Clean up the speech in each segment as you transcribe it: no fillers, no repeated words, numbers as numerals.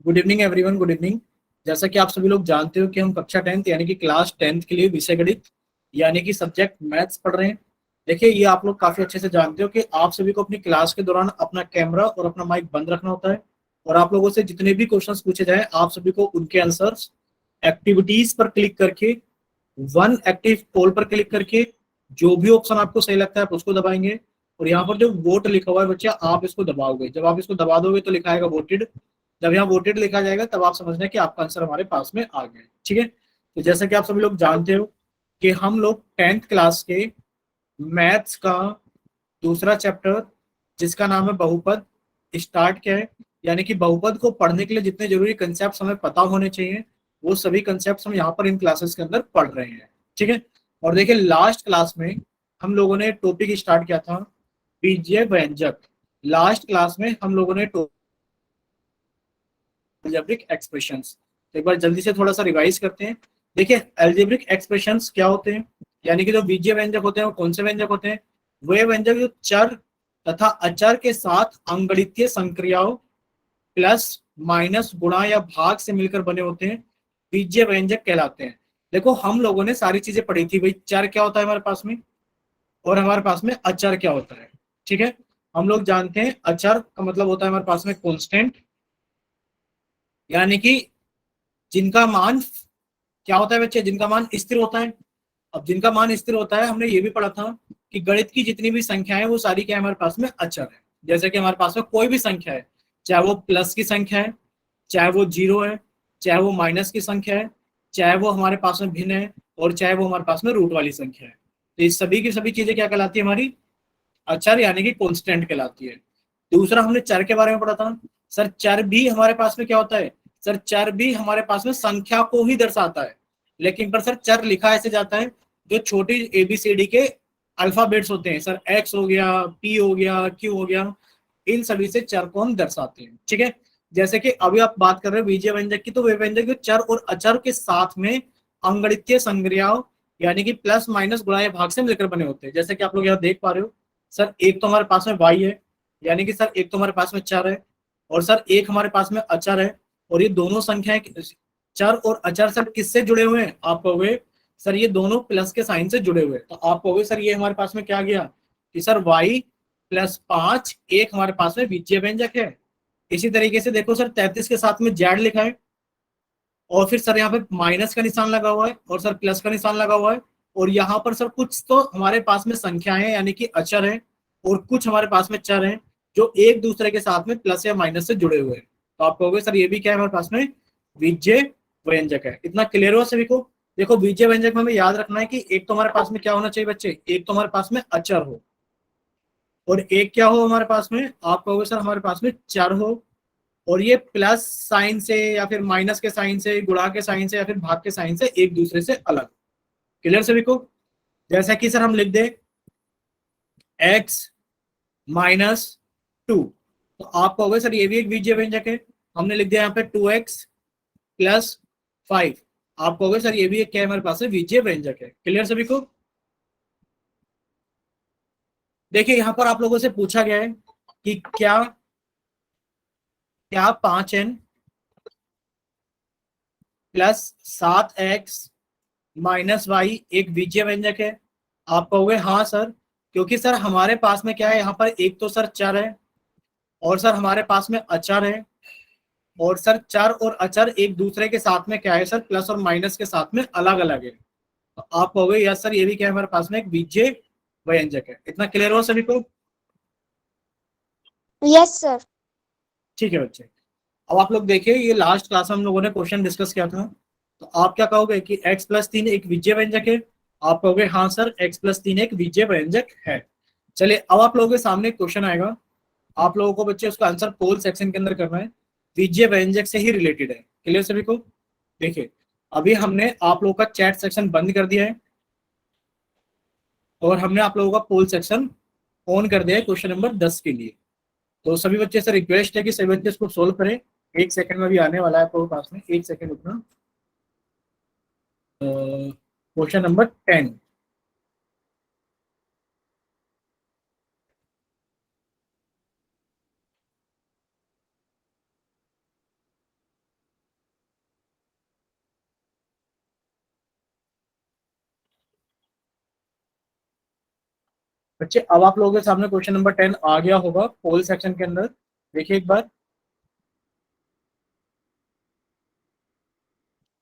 Good evening everyone, good evening. जैसा कि आप सभी लोग जानते हो कि हम कक्षा 10th यानी कि क्लास 10th के लिए विषय गणित यानी कि सब्जेक्ट मैथ्स पढ़ रहे हैं। देखिए, ये आप लोग काफी अच्छे से जानते हो कि आप सभी को अपनी क्लास के दौरान अपना कैमरा और अपना माइक बंद रखना होता है और आप लोगों से जितने भी क्वेश्चंस पूछे जाए आप सभी को उनके आंसर्स एक्टिविटीज पर क्लिक करके, वन एक्टिव पोल पर क्लिक करके, जो भी ऑप्शन आपको सही लगता है आप उसको दबाएंगे और यहाँ पर जो वोट लिखा हुआ है बच्चा, आप इसको दबाओगे। जब आप इसको दबा दोगे तो लिखा आएगा वोटेड। जब यहाँ वोटेड लिखा जाएगा तब आप समझना कि आपका आंसर हमारे पास में आ गया है। ठीक है, तो जैसा कि आप सभी लोग जानते हो कि हम लोग 10th क्लास के मैथ्स का दूसरा चैप्टर जिसका नाम है बहुपद स्टार्ट किया है। यानी कि बहुपद को पढ़ने के लिए जितने जरूरी कंसेप्ट हमें पता होने चाहिए वो सभी कंसेप्ट हम यहाँ पर इन क्लासेस के अंदर पढ़ रहे हैं। ठीक है, और देखिए लास्ट क्लास में हम लोगों ने टॉपिक स्टार्ट किया था बीजीय व्यंजक। लास्ट क्लास में हम लोगों ने अलजेब्रिक एक्सप्रेशंस, तो एक बार जल्दी से थोड़ा सा रिवाइज करते हैं। देखिए, अलजेब्रिक एक्सप्रेशंस क्या होते हैं, यानी कि जो बीजीय व्यंजक होते हैं वो कौन से व्यंजक होते हैं? वे व्यंजक जो चर तथा अचर के साथ अंगगणितीय संक्रियाओं प्लस माइनस गुणा या भाग से मिलकर बने होते हैं, बीजीय व्यंजक कहलाते हैं। देखो, हम लोगों ने सारी चीजें पढ़ी थी भाई, चर क्या होता है हमारे पास में और हमारे पास में अचर क्या होता है। ठीक है, हम लोग जानते हैं अचर का मतलब होता है हमारे पास में कांस्टेंट, यानी कि जिनका मान क्या होता है बच्चे, जिनका मान स्थिर होता है। अब जिनका मान स्थिर होता है, हमने ये भी पढ़ा था कि गणित की जितनी भी संख्या है वो सारी क्या है हमारे पास में अचर है। जैसे कि हमारे पास में कोई भी संख्या है, चाहे वो प्लस की संख्या है, चाहे वो जीरो है, चाहे वो माइनस की संख्या है, चाहे वो हमारे पास में भिन्न है और चाहे वो हमारे पास में रूट वाली संख्या है, तो इस सभी की सभी चीजें क्या कहलाती है हमारी अचर यानी कि कांस्टेंट कहलाती है। दूसरा हमने चर के बारे में पढ़ा था। सर चर भी हमारे पास में क्या होता है? सर चर भी हमारे पास में संख्या को ही दर्शाता है, लेकिन पर सर चर लिखा ऐसे जाता है जो छोटी एबीसीडी के अल्फाबेट्स होते हैं। सर एक्स हो गया, पी हो गया, क्यू हो गया, इन सभी से चर को हम दर्शाते हैं। ठीक है, जैसे कि अभी आप बात कर रहे हो बीजीय व्यंजक की, तो वे व्यंजक जो चर और अचर के साथ में अंगगणितीय संक्रियाओं यानी कि प्लस माइनस गुणा या भाग से मिलकर बने होते हैं। जैसे कि आप लोग यहाँ देख पा रहे हो, सर एक तो हमारे पास में y है, यानी कि सर एक तो हमारे पास में चर है और सर एक हमारे पास में अचर है, और ये दोनों संख्याएं चर और अचर सर किससे जुड़े हुए हैं? आप कहोगे सर ये दोनों प्लस के साइन से जुड़े हुए हैं, तो आप कहोगे सर ये हमारे पास में क्या गया कि सर y प्लस 5 एक हमारे पास में बीजीय व्यंजक है। इसी तरीके से देखो सर 33 के साथ में जेड लिखा है और फिर सर यहाँ पे माइनस का निशान लगा हुआ है और सर प्लस का निशान लगा हुआ है, और यहाँ पर सर कुछ तो हमारे पास में संख्याएं हैं यानी कि अचर है और कुछ हमारे पास में चर हैं जो एक दूसरे के साथ में प्लस या माइनस से जुड़े हुए हैं। तो आप कहोगे सर ये भी क्या है हमारे पास में बीजीय व्यंजक है। इतना क्लियर हुआ सभी को? देखो, बीजीय व्यंजक में हमें याद रखना है कि एक तो हमारे पास में क्या होना चाहिए बच्चे, एक तो हमारे पास में अचर हो और एक क्या हो हमारे पास में, आप कहोगे सर हमारे पास में चर हो, और ये प्लस साइन से या फिर माइनस के साइन से, गुणा के साइन से या फिर भाग के साइन से एक दूसरे से अलग। क्लियर सभी को? जैसा कि सर हम लिख दे x माइनस 2, तो आप कहोगे सर ये भी एक बीजीय व्यंजक है। हमने लिख दिया यहाँ पे 2x प्लस 5, आप कहोगे सर ये भी एक क्या है हमारे पास में बीजीय व्यंजक है। क्लियर सभी को? देखिए, यहां पर आप लोगों से पूछा गया है कि क्या क्या 5n plus 7x minus Y एक बीजीय व्यंजक है? आप कहोगे हाँ सर, क्योंकि सर हमारे पास में क्या है यहाँ पर एक तो सर चर है और सर हमारे पास में अचर है, और सर चर और अचर एक दूसरे के साथ में क्या है सर प्लस और माइनस के साथ में अलग अलग है। तो आप कहोगे यस सर ये भी क्या है हमारे पास में एक बीजीय व्यंजक है। इतना क्लियर हो सभी को? Yes sir. ठीक है बच्चे, अब आप लोग देखिए ये लास्ट क्लास में हम लोगों ने क्वेश्चन डिस्कस किया था, तो आप क्या कहोगे कि x प्लस 3 एक बीजीय व्यंजक है? आप कहोगे हाँ सर x प्लस 3 एक बीजीय व्यंजक है। चलिए, अब आप लोगों के सामने क्वेश्चन आएगा, आप लोगों को बच्चे उसका आंसर पोल सेक्शन के अंदर करना है, बीजीय व्यंजक से ही रिलेटेड है। क्लियर सभी को? देखिए, अभी हमने आप लोगों का चैट सेक्शन बंद कर दिया है और हमने आप लोगों का पोल सेक्शन ऑन कर दिया है क्वेश्चन नंबर 10 के लिए। तो सभी बच्चे से रिक्वेस्ट है कि सभी बच्चे इसको सोल्व करें। एक सेकंड में भी आने वाला है आपको पास में, एक सेकंड रुकना। क्वेश्चन नंबर 10, बच्चे अब आप लोगों के सामने क्वेश्चन नंबर 10 आ गया होगा पोल सेक्शन के अंदर। देखिए एक बार,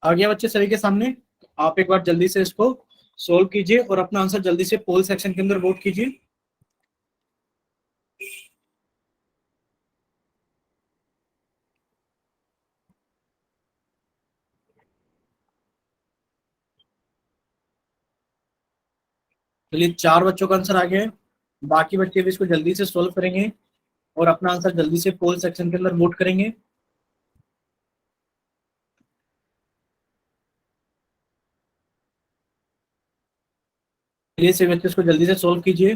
आ गया बच्चे सभी के सामने। आप एक बार जल्दी से इसको सोल्व कीजिए और अपना आंसर जल्दी से पोल सेक्शन के अंदर वोट कीजिए। चलिए 4 बच्चों का आंसर आ गया है। बाकी बच्चे भी इसको जल्दी से सोल्व करेंगे और अपना आंसर जल्दी से पोल सेक्शन के अंदर वोट करेंगे। चलिए सभी बच्चे इसको जल्दी से सोल्व कीजिए।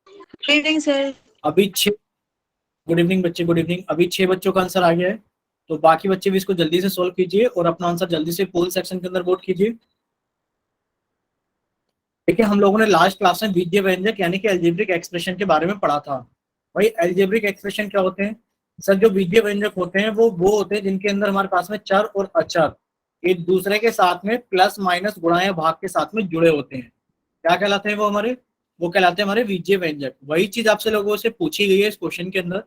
Good evening sir. अभी 6, गुड इवनिंग बच्चे, गुड इवनिंग। अभी 6 बच्चों का आंसर आ गया है, तो बाकी बच्चे भी इसको जल्दी से सोल्व कीजिए और अपना आंसर जल्दी से पोल सेक्शन के अंदर वोट कीजिए। देखिए हम लोगों ने लास्ट क्लास में बीजीय व्यंजक यानी कि अलजेब्रिक एक्सप्रेशन के बारे में पढ़ा था। भाई अलजेब्रिक एक्सप्रेशन क्या होते हैं? सर जो बीजीय व्यंजक होते हैं वो होते हैं जिनके अंदर हमारे पास में चर और अचर एक दूसरे के साथ में प्लस माइनस गुणा या भाग के साथ में जुड़े होते हैं। क्या कहलाते हैं वो हमारे? वो कहलाते हैं हमारे बीजीय व्यंजक। वही चीज आपसे लोगों से पूछी गई है इस क्वेश्चन के अंदर।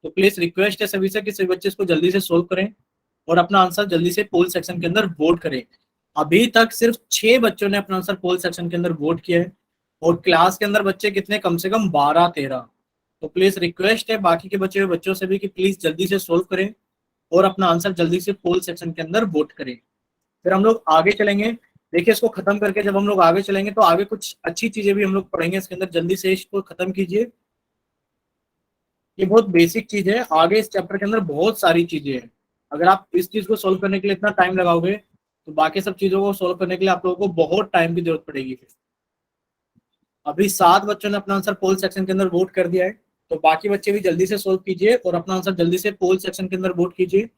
तो प्लीज रिक्वेस्ट है सभी से कि सभी बच्चे इसको जल्दी से सोल्व करें और अपना आंसर जल्दी से पोल सेक्शन के अंदर वोट करें। अभी तक सिर्फ 6 बच्चों ने अपना आंसर पोल सेक्शन के अंदर वोट किया है और क्लास के अंदर बच्चे कितने, कम से कम 12-13। तो प्लीज रिक्वेस्ट है बाकी के बचे हुए बच्चों से भी कि प्लीज जल्दी से सोल्व करें और अपना आंसर जल्दी से पोल सेक्शन के अंदर वोट करें। फिर हम लोग आगे चलेंगे। देखिए इसको खत्म करके जब हम लोग आगे चलेंगे तो आगे कुछ अच्छी चीजें भी हम लोग पढ़ेंगे इसके अंदर। जल्दी से इसको खत्म कीजिए। ये बहुत बेसिक चीज है, आगे इस चैप्टर के अंदर बहुत सारी चीजें हैं। अगर आप इस चीज को सोल्व करने के लिए इतना टाइम लगाओगे तो बाकी सब चीजों को सोल्व करने के लिए आप लोगों को बहुत टाइम की जरूरत पड़ेगी। फिर अभी 7 बच्चों ने अपना आंसर पोल सेक्शन के अंदर वोट कर दिया है, तो बाकी बच्चे भी जल्दी से सोल्व कीजिए और अपना आंसर जल्दी से पोल सेक्शन के अंदर वोट कीजिए।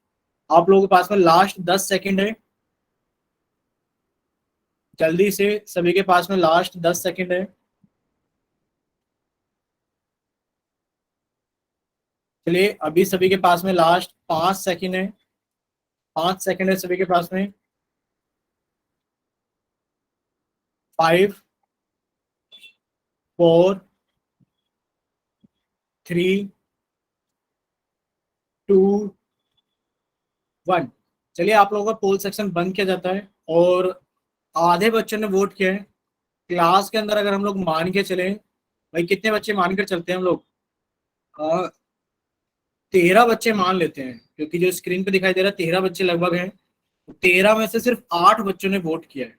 आप लोगों के पास में लास्ट 10 सेकंड है। जल्दी से सभी के पास में लास्ट 10 सेकंड है। चलिए अभी सभी के पास में लास्ट 5 सेकंड है। 5 सेकंड है सभी के पास में। 5, 4, 3, 2, 1। चलिए आप लोगों का पोल सेक्शन बंद किया जाता है और आधे बच्चों ने वोट किया है। क्लास के अंदर अगर हम लोग मान के चले, भाई कितने बच्चे मान कर चलते हैं हम लोग? 13 बच्चे मान लेते हैं, क्योंकि जो स्क्रीन पे दिखाई दे रहा है 13 बच्चे लगभग हैं। 13 में से सिर्फ 8 बच्चों ने वोट किया है,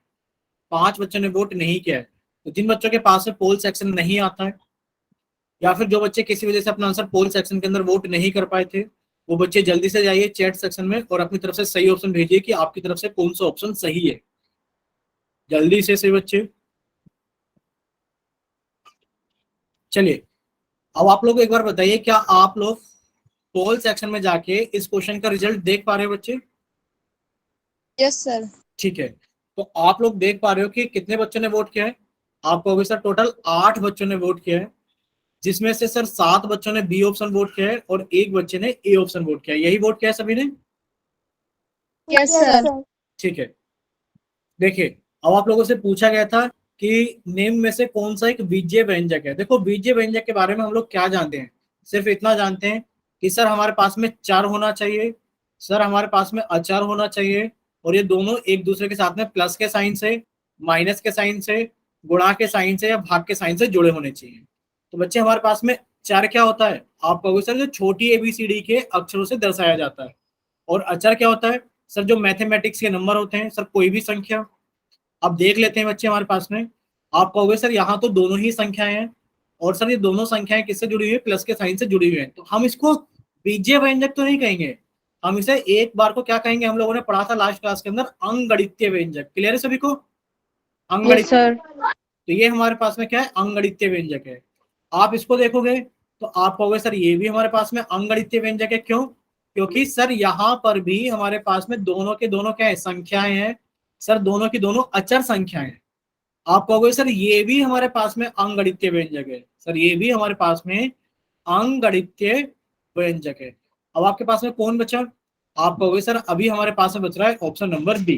5 बच्चों ने वोट नहीं किया है। तो जिन बच्चों के पास में पोल सेक्शन नहीं आता है या फिर जो बच्चे किसी वजह से अपना आंसर पोल सेक्शन के अंदर वोट नहीं कर पाए थे, वो बच्चे जल्दी से जाइए चैट सेक्शन में और अपनी तरफ से सही ऑप्शन भेजिए कि आपकी तरफ से कौन सा ऑप्शन सही है। जल्दी से सही बच्चे। चलिए अब आप लोग एक बार बताइए, क्या आप लोग पोल सेक्शन में जाके इस क्वेश्चन का रिजल्ट देख पा रहे हो बच्चे? Yes sir. ठीक है, तो आप लोग देख पा रहे हो कि कितने बच्चों ने वोट किया है? आपको अभी सर टोटल 8 बच्चों ने वोट किया है, जिसमें से सर 7 बच्चों ने बी ऑप्शन वोट किया है और एक बच्चे ने ए ऑप्शन वोट किया है। यही वोट किया है सभी ने? Yes sir. ठीक है, देखिए अब आप लोगों से पूछा गया था कि नेम में से कौन सा एक बीजीय व्यंजक है। देखो बीजीय व्यंजक के बारे में हम लोग क्या जानते हैं? सिर्फ इतना जानते हैं कि सर हमारे पास में चर होना चाहिए, सर हमारे पास में अचर होना चाहिए और ये दोनों एक दूसरे के साथ में प्लस के साइन से, माइनस के साइन से, गुणा के साइन से या भाग के साइन से जुड़े होने चाहिए। तो बच्चे हमारे पास में चर क्या होता है? आप कहोगे सर जो छोटी एबीसीडी के अक्षरों से दर्शाया जाता है। और अचर क्या होता है? सर जो मैथमेटिक्स के नंबर होते हैं, सर कोई भी संख्या। अब देख लेते हैं बच्चे हमारे पास में। आप कहोगे सर यहाँ तो दोनों ही संख्याएं हैं और सर ये दोनों संख्याएं किससे जुड़ी हुई है? प्लस के साइन से जुड़ी हुई है। तो हम इसको बीजीय व्यंजक तो नहीं कहेंगे, हम इसे एक बार को क्या कहेंगे? हम लोगों ने पढ़ा था लास्ट क्लास के अंदर अंगगणितीय व्यंजक। क्लियर है सभी को? यस अंगगणित, सर। तो ये हमारे पास में क्या है? अंगगणितीय व्यंजक है। आप इसको देखोगे तो आप कहोगे सर ये भी हमारे पास में अंगगणितीय व्यंजक है। क्यों? क्योंकि सर यहाँ पर भी हमारे पास में दोनों के दोनों क्या है? संख्याएं हैं। सर दोनों की दोनों अचर संख्याएं हैं। आप कहोगे सर ये भी हमारे पास में अंगगणितीय व्यंजक है। सर ये भी हमारे पास में अंगगणितीय व्यंजक है। अब आपके पास में कौन बचा? आप कहोगे सर अभी हमारे पास में बच रहा है ऑप्शन नंबर बी।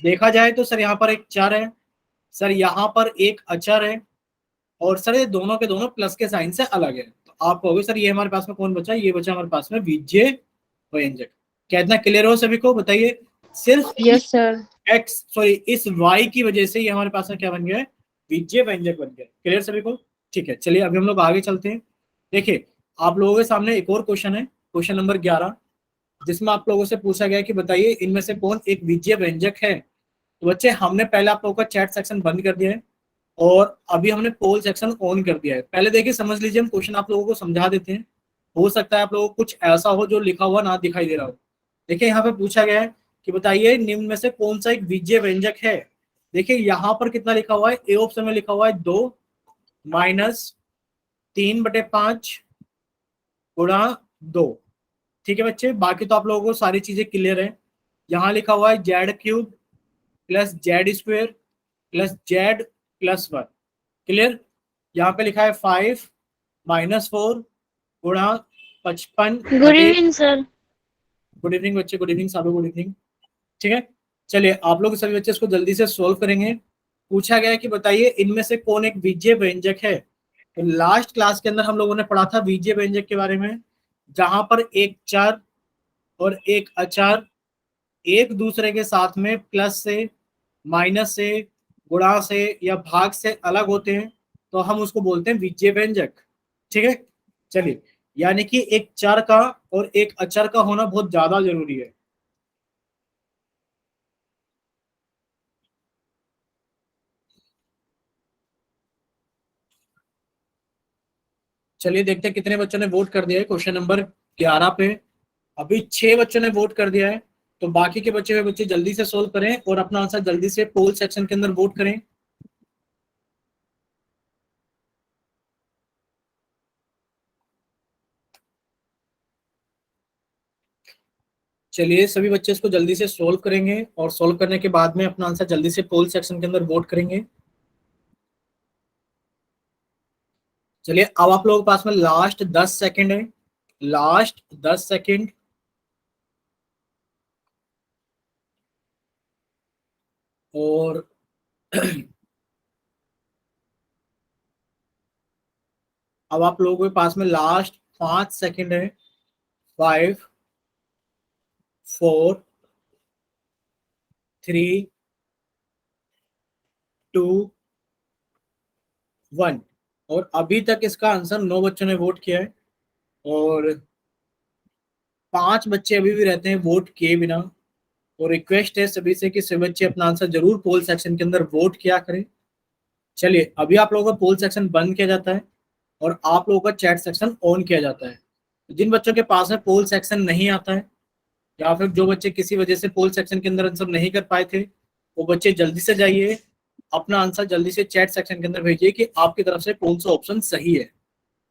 देखा जाए तो सर यहाँ पर एक चर है सर यहाँ पर एक अचर है और सर ये दोनों के दोनों प्लस के साइन से अलग है, तो आप कहोगे सर ये हमारे पास में कौन बचा, ये बचा हमारे पास में बीजीय व्यंजक। क्या इतना क्लियर हो सभी को, बताइए। सिर्फ Yes, sir. एक्स सॉरी इस वाई की वजह से ये हमारे पास में क्या बन गया है, बीजीय व्यंजक बन गया। क्लियर सभी को, ठीक है। चलिए अभी हम लोग आगे चलते हैं। देखिए आप लोगों के सामने एक और क्वेश्चन है, क्वेश्चन नंबर 11, जिसमें आप लोगों से पूछा गया कि बताइए इनमें से कौन एक बीजीय व्यंजक है। तो बच्चे हमने पहले आप लोगों का चैट सेक्शन बंद कर दिया है और अभी हमने पोल सेक्शन ऑन कर दिया है। पहले देखिए समझ लीजिए, हम क्वेश्चन आप लोगों को समझा देते हैं, हो सकता है आप लोगों को कुछ ऐसा हो जो लिखा हुआ ना दिखाई दे रहा हो। देखिए यहाँ पे पूछा गया है कि बताइए निम्न में से कौन सा एक बीजीय व्यंजक है। देखिए यहाँ पर कितना लिखा हुआ है, ए ऑप्शन में लिखा हुआ है 2 माइनस 3/5 गुणा 2। ठीक है बच्चे, बाकी तो आप लोगों को सारी चीजें क्लियर है। यहाँ लिखा हुआ है Z³ plus Z² plus Z+1। Clear. यहाँ पे लिखा है 5 माइनस 4 गुणा 55। Good evening, sir. Good evening बच्चे, गुड इवनिंग साबू, गुड इवनिंग। ठीक है, चलिए आप लोग सभी बच्चे इसको जल्दी से सोल्व करेंगे। पूछा गया है कि बताइए इनमें से कौन एक बीजीय व्यंजक है। तो लास्ट क्लास के अंदर हम लोगों ने पढ़ा था बीजीय व्यंजक के बारे में, जहां पर एक चर और एक अचर एक दूसरे के साथ में प्लस से, माइनस से, गुणा से या भाग से अलग होते हैं, तो हम उसको बोलते हैं बीजीय व्यंजक। ठीक है, चलिए यानी कि एक चर का और एक अचर का होना बहुत ज्यादा जरूरी है। चलिए देखते हैं कितने बच्चों ने वोट कर दिया है क्वेश्चन नंबर 11 पे। अभी 6 बच्चों ने वोट कर दिया है, तो बाकी के बचे हुए बच्चे जल्दी से सोल्व करें और अपना आंसर जल्दी से पोल सेक्शन के अंदर वोट करें। चलिए सभी बच्चे इसको जल्दी से सोल्व करेंगे और सोल्व करने के बाद में अपना आंसर जल्दी से पोल सेक्शन के अंदर वोट करेंगे। चलिए अब आप लोगों के पास में लास्ट 10 सेकंड है, लास्ट 10 सेकंड। और अब आप लोगों के पास में लास्ट 5 सेकंड है। 5 4 3 2 1। और अभी तक इसका आंसर 9 बच्चों ने वोट किया है और 5 बच्चे अभी भी रहते हैं वोट किए बिना। और रिक्वेस्ट है सभी से कि सभी बच्चे अपना आंसर जरूर पोल सेक्शन के अंदर वोट किया करें। चलिए अभी आप लोगों का पोल सेक्शन बंद किया जाता है और आप लोगों का चैट सेक्शन ऑन किया जाता है। जिन बच्चों के पास में पोल सेक्शन नहीं आता है या फिर जो बच्चे किसी वजह से पोल सेक्शन के अंदर आंसर नहीं कर पाए थे, वो बच्चे जल्दी से जाइए, अपना आंसर जल्दी से चैट सेक्शन के अंदर भेजिए कि आपकी तरफ से कौन सा ऑप्शन सही है।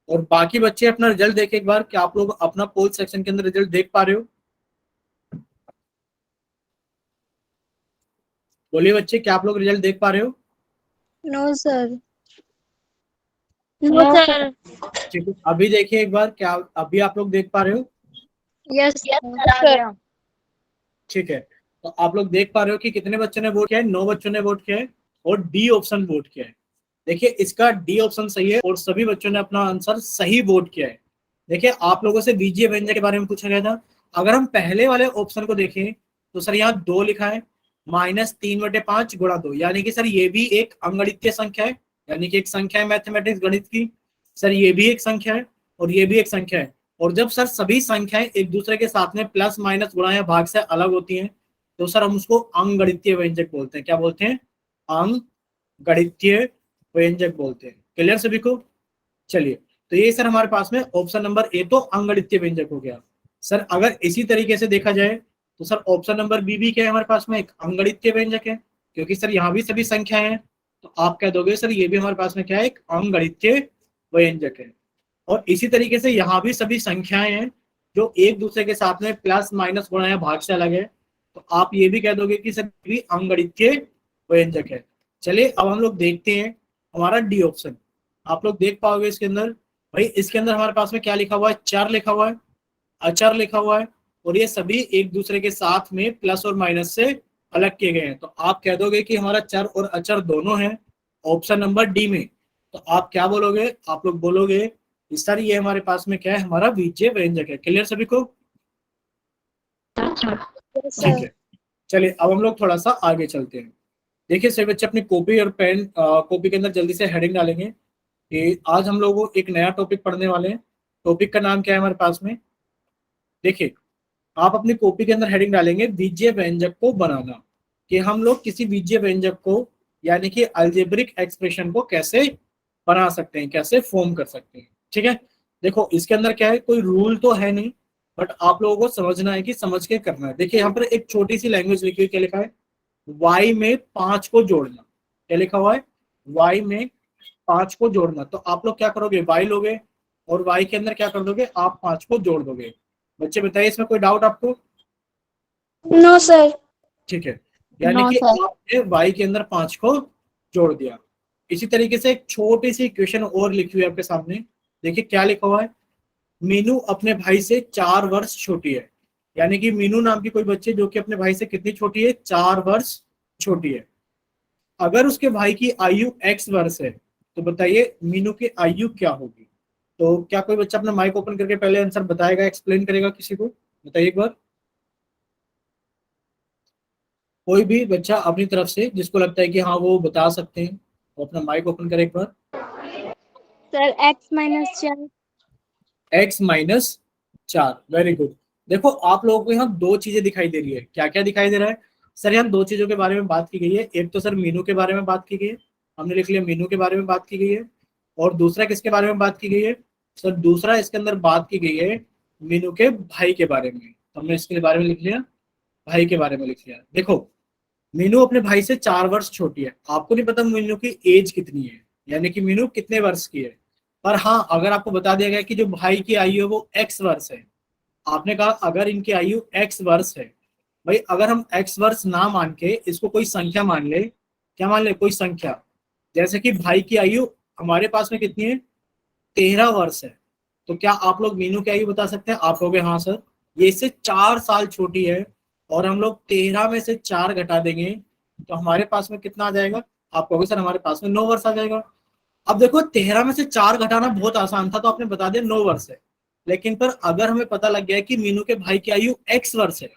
और बाकी बच्चे अपना रिजल्ट देखें एक बार, क्या आप लोग अपना पोल सेक्शन के अंदर रिजल्ट देख पा रहे हो। बोलिए बच्चे, क्या आप लोग रिजल्ट देख पा रहे हो। No, sir. No, sir. ठीक है, अभी देखिए एक बार, क्या अभी आप लोग देख पा रहे हो। Yes, sir. ठीक है, तो आप लोग देख पा रहे हो कि कितने बच्चों ने वोट किया है, 9 बच्चों ने वोट किया है और डी ऑप्शन वोट किया है। देखिए इसका डी ऑप्शन सही है और सभी बच्चों ने अपना आंसर सही वोट किया है। देखिए आप लोगों से बीजीय व्यंजक के बारे में पूछा गया था। अगर हम पहले वाले ऑप्शन को देखें तो सर यहाँ 2 लिखा है, -3/5 गुणा 2, यानी कि सर ये भी एक अंगणितीय संख्या है, यानी कि एक संख्या है मैथमेटिक्स गणित की। सर ये भी एक संख्या है और ये भी एक संख्या है। और जब सर सभी संख्याएं एक दूसरे के साथ में प्लस माइनस गुणा या भाग से अलग होती हैं, तो सर हम उसको अंगणितीय व्यंजक बोलते हैं। क्या बोलते हैं, अंगणितीय व्यंजक बोलते हैं। क्लियर सभी को। चलिए तो ये सर हमारे पास में ऑप्शन नंबर ए तो अंगणितीय व्यंजक हो गया। सर अगर इसी तरीके से देखा जाए तो सर ऑप्शन नंबर बी भी क्या है हमारे पास में, एक अंगणितीय व्यंजक है, क्योंकि सर यहाँ भी सभी संख्याएं हैं। तो आप कह दोगे सर ये भी हमारे पास में क्या है, एक अंगणितीय व्यंजक है। और इसी तरीके से यहाँ भी सभी संख्याएं हैं जो एक दूसरे के साथ में प्लस माइनस गुणा या भाग से अलग है, तो आप ये भी कह दोगे कि सर भी अंगणितीय व्यंजक है। चलिए अब हम लोग देखते हैं हमारा डी ऑप्शन। आप लोग देख पाओगे इसके अंदर, भाई इसके अंदर हमारे पास में क्या लिखा हुआ है, चर लिखा हुआ है, अचर लिखा हुआ है और ये सभी एक दूसरे के साथ में प्लस और माइनस से अलग किए गए हैं, तो आप कह दोगे कि हमारा चर और अचर दोनों हैं ऑप्शन नंबर डी में। तो आप क्या बोलोगे, आप लोग बोलोगे सर ये हमारे पास में क्या है, हमारा बीजीय व्यंजक है। क्लियर सभी को? Yes, ठीक sir. है, चलिए अब हम लोग थोड़ा सा आगे चलते हैं। देखिए सभी बच्चे अपनी कॉपी और पेन, कॉपी के अंदर जल्दी से हेडिंग डालेंगे कि आज हम लोग एक नया टॉपिक पढ़ने वाले हैं। टॉपिक का नाम क्या है हमारे पास में, देखिए आप अपनी कॉपी के अंदर हेडिंग डालेंगे बीजीय व्यंजक को बनाना, कि हम लोग किसी बीजीय व्यंजक को यानी कि अलजेब्रिक एक्सप्रेशन को कैसे बना सकते हैं, कैसे फॉर्म कर सकते हैं। ठीक है, देखो इसके अंदर क्या है, कोई रूल तो है नहीं, बट आप लोगों को समझना है कि समझ के करना है। देखिए यहाँ पर एक छोटी सी लैंग्वेज लिखी हुई, क्या लिखा है, y में 5 को जोड़ना। क्या लिखा हुआ है, y में 5 को जोड़ना। तो आप लोग क्या करोगे, y लोगे और y के अंदर क्या कर दोगे, आप 5 को जोड़ दोगे। बच्चे बताइए इसमें कोई डाउट आपको? No, sir. ठीक है, यानी No, कि sir. आपने y के अंदर 5 को जोड़ दिया। इसी तरीके से एक छोटी सी इक्वेशन और लिखी हुई है आपके सामने। देखिए क्या लिखा हुआ है, मीनू अपने भाई से 4 वर्ष छोटी है। यानी कि मीनू नाम की कोई बच्ची जो कि अपने भाई से कितनी छोटी है, 4 वर्ष छोटी है। अगर उसके भाई की आयु x वर्ष है तो बताइए मीनू की आयु क्या होगी। तो क्या कोई बच्चा अपना माइक ओपन करके पहले आंसर बताएगा, एक्सप्लेन करेगा किसी को? बताइए एक बार, कोई भी बच्चा अपनी तरफ से जिसको लगता है कि हाँ वो बता सकते हैं, वो अपना माइक ओपन करे एक बार। Sir, x minus 4. x-4, very good. देखो आप लोगों को यहाँ दो चीजें दिखाई दे रही है, क्या क्या दिखाई दे रहा है सर? यहाँ दो चीजों के बारे में बात की गई है। एक तो सर मीनू के बारे में बात की गई है, हमने लिख लिया मीनू के बारे में बात की गई है। और दूसरा किसके बारे में बात की गई है सर? दूसरा इसके अंदर बात की गई है मीनू के भाई के बारे में। हमने इसके बारे में लिख लिया, भाई के बारे में लिख लिया। देखो मीनू अपने भाई से 4 वर्ष छोटी है, आपको नहीं पता मीनू की एज कितनी है, यानी कि मीनू कितने वर्ष की है। पर हाँ अगर आपको बता दिया गया कि जो भाई की आयु है वो x वर्ष है, आपने कहा अगर इनकी आयु x वर्ष है, भाई अगर हम x वर्ष ना मान के इसको कोई संख्या मान ले, क्या मान ले, कोई संख्या, जैसे कि भाई की आयु हमारे पास में कितनी है, 13 वर्ष है। तो क्या आप लोग मीनू की आयु बता सकते हैं? आप लोग हाँ सर, ये इससे 4 साल छोटी है, और हम लोग 13 में से 4 घटा देंगे तो हमारे पास में कितना आ जाएगा? आप कहोगे सर हमारे पास में 9 वर्ष आ जाएगा। अब देखो 13 में से 4 घटाना बहुत आसान था, तो आपने बता दिया 9 वर्ष है। लेकिन पर अगर हमें पता लग गया कि मीनू के भाई की आयु x वर्ष है,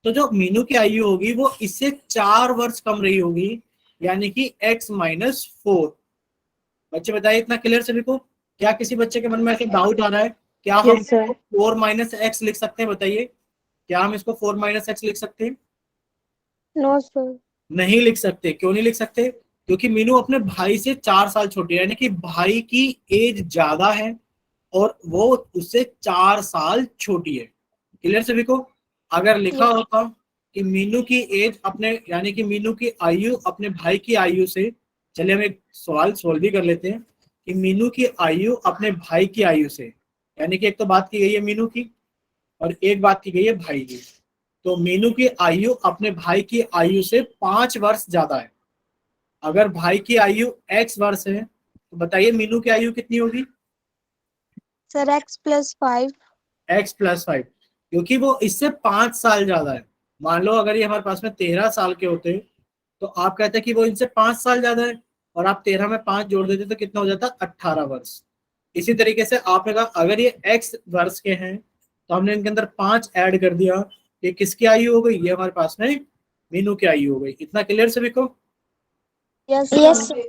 तो जो मीनू की आयु होगी वो इससे 4 वर्ष कम रही होगी, यानी कि x-4। बच्चे बताइए इतना क्लियर सभी को? क्या किसी बच्चे के मन में ऐसे डाउट आ रहा है, क्या हम Yes, sir. 4-x लिख सकते हैं? बताइए, क्या हम इसको 4-x लिख सकते हैं? No, sir. नहीं लिख सकते। क्यों नहीं लिख सकते? क्योंकि मीनू अपने भाई से 4 साल छोटी है, यानी कि भाई की एज ज्यादा है और वो उससे 4 साल छोटी है। क्लियर सभी को? अगर लिखा Yes. होता कि मीनू की एज अपने, यानी कि मीनू की आयु अपने भाई की आयु से, चलिए हम एक सवाल सोल्व भी कर लेते हैं कि मीनू की आयु अपने भाई की आयु से, यानी कि एक तो बात की गई है मीनू की और एक बात की गई है भाई की। तो मीनू की आयु अपने भाई की आयु से 5 वर्ष ज्यादा है। अगर भाई की आयु x वर्ष है तो बताइए मीनू की आयु कितनी होगी? Sir, x plus 5. x+5, क्योंकि वो इससे 5 साल ज्यादा है। मान लो अगर ये हमारे पास में 13 साल के होते तो आप कहते कि वो इनसे 5 साल ज्यादा है, और आप 13 में 5 जोड़ देते तो कितना हो जाता? 18 वर्ष। इसी तरीके से आपने कहा अगर ये x वर्ष के हैं तो हमने इनके अंदर 5 ऐड कर दिया, ये किसकी आयु हो गई? ये हमारे पास में मीनू की आयु हो गई। इतना क्लियर सभी को? Yes, sir.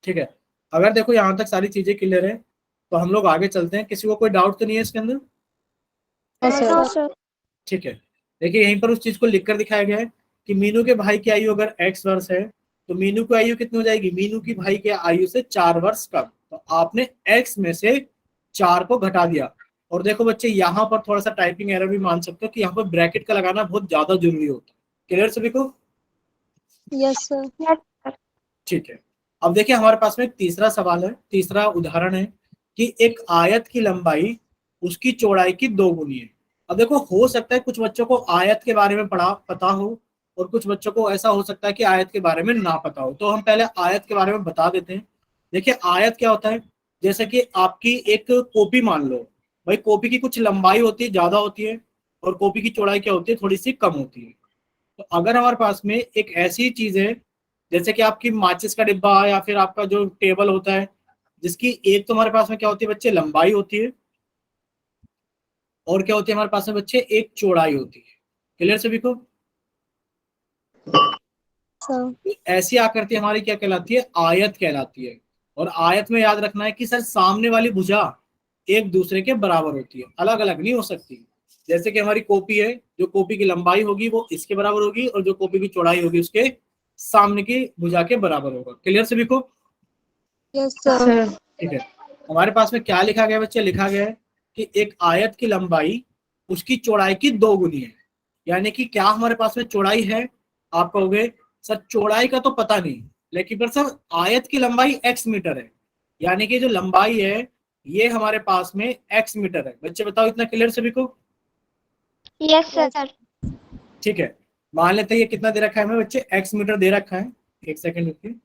ठीक है, अगर देखो यहाँ तक सारी चीजें क्लियर है तो हम लोग आगे चलते हैं। किसी को कोई डाउट तो नहीं है इसके अंदर? No, sir. No, sir. ठीक है, देखिए यहीं पर उस चीज को लिखकर दिखाया गया है कि मीनू के भाई की आयु अगर x वर्ष है तो मीनू की आयु कितनी हो जाएगी? मीनू की भाई के आयु से 4 वर्ष कम। तो आपने x में से 4 को घटा दिया। और देखो बच्चे यहाँ पर थोड़ा सा टाइपिंग एरर भी मान सकते हो कि यहाँ पर ब्रैकेट का लगाना बहुत ज्यादा जरूरी होता है। क्लियर सभी को? Yes, sir. Yes. ठीक है, अब देखिए हमारे पास में एक तीसरा सवाल है, तीसरा उदाहरण है कि एक आयत की लंबाई उसकी चौड़ाई की 2 गुनी है। अब देखो हो सकता है कुछ बच्चों को आयत के बारे में पढ़ा पता हो और कुछ बच्चों को ऐसा हो सकता है कि आयत के बारे में ना पता हो। तो हम पहले आयत के बारे में बता देते हैं। देखिए आयत क्या होता है, जैसे कि आपकी एक कॉपी मान लो, भाई कॉपी की कुछ लंबाई होती है, ज्यादा होती है, और कॉपी की चौड़ाई क्या होती है, थोड़ी सी कम होती है। तो अगर हमारे पास में एक ऐसी चीज है जैसे कि आपकी माचिस का डिब्बा या फिर आपका जो टेबल होता है, जिसकी एक तो हमारे पास में क्या होती है बच्चे, लंबाई होती है, और क्या होती है हमारे पास में बच्चे, एक चौड़ाई होती है। क्लियर सभी को? सर। तो ऐसी आकृति हमारी क्या कहलाती है, आयत कहलाती है। और आयत में याद रखना है कि सर सामने वाली भुजा एक दूसरे के बराबर होती है, अलग अलग नहीं हो सकती। जैसे कि हमारी कॉपी है, जो कॉपी की लंबाई होगी वो इसके बराबर होगी, और जो कॉपी की चौड़ाई होगी उसके सामने की भुजा के बराबर होगा। क्लियर सभी को? Yes sir. ठीक है। हमारे पास में क्या लिखा गया बच्चे, लिखा गया है कि एक आयत की लंबाई उसकी चौड़ाई की 2 गुनी है। यानी कि क्या हमारे पास में चौड़ाई है, आप कहोगे सर चौड़ाई का तो पता नहीं, लेकिन पर सर आयत की लंबाई x मीटर है, यानी कि जो लंबाई है ये हमारे पास में x मीटर है। बच्चे बताओ इतना क्लियर सभी को? Yes sir. ठीक है। मान लेते हैं ये कितना दे रखा है हमें बच्चे, x मीटर दे रखा है। एक सेकंड रुकिए,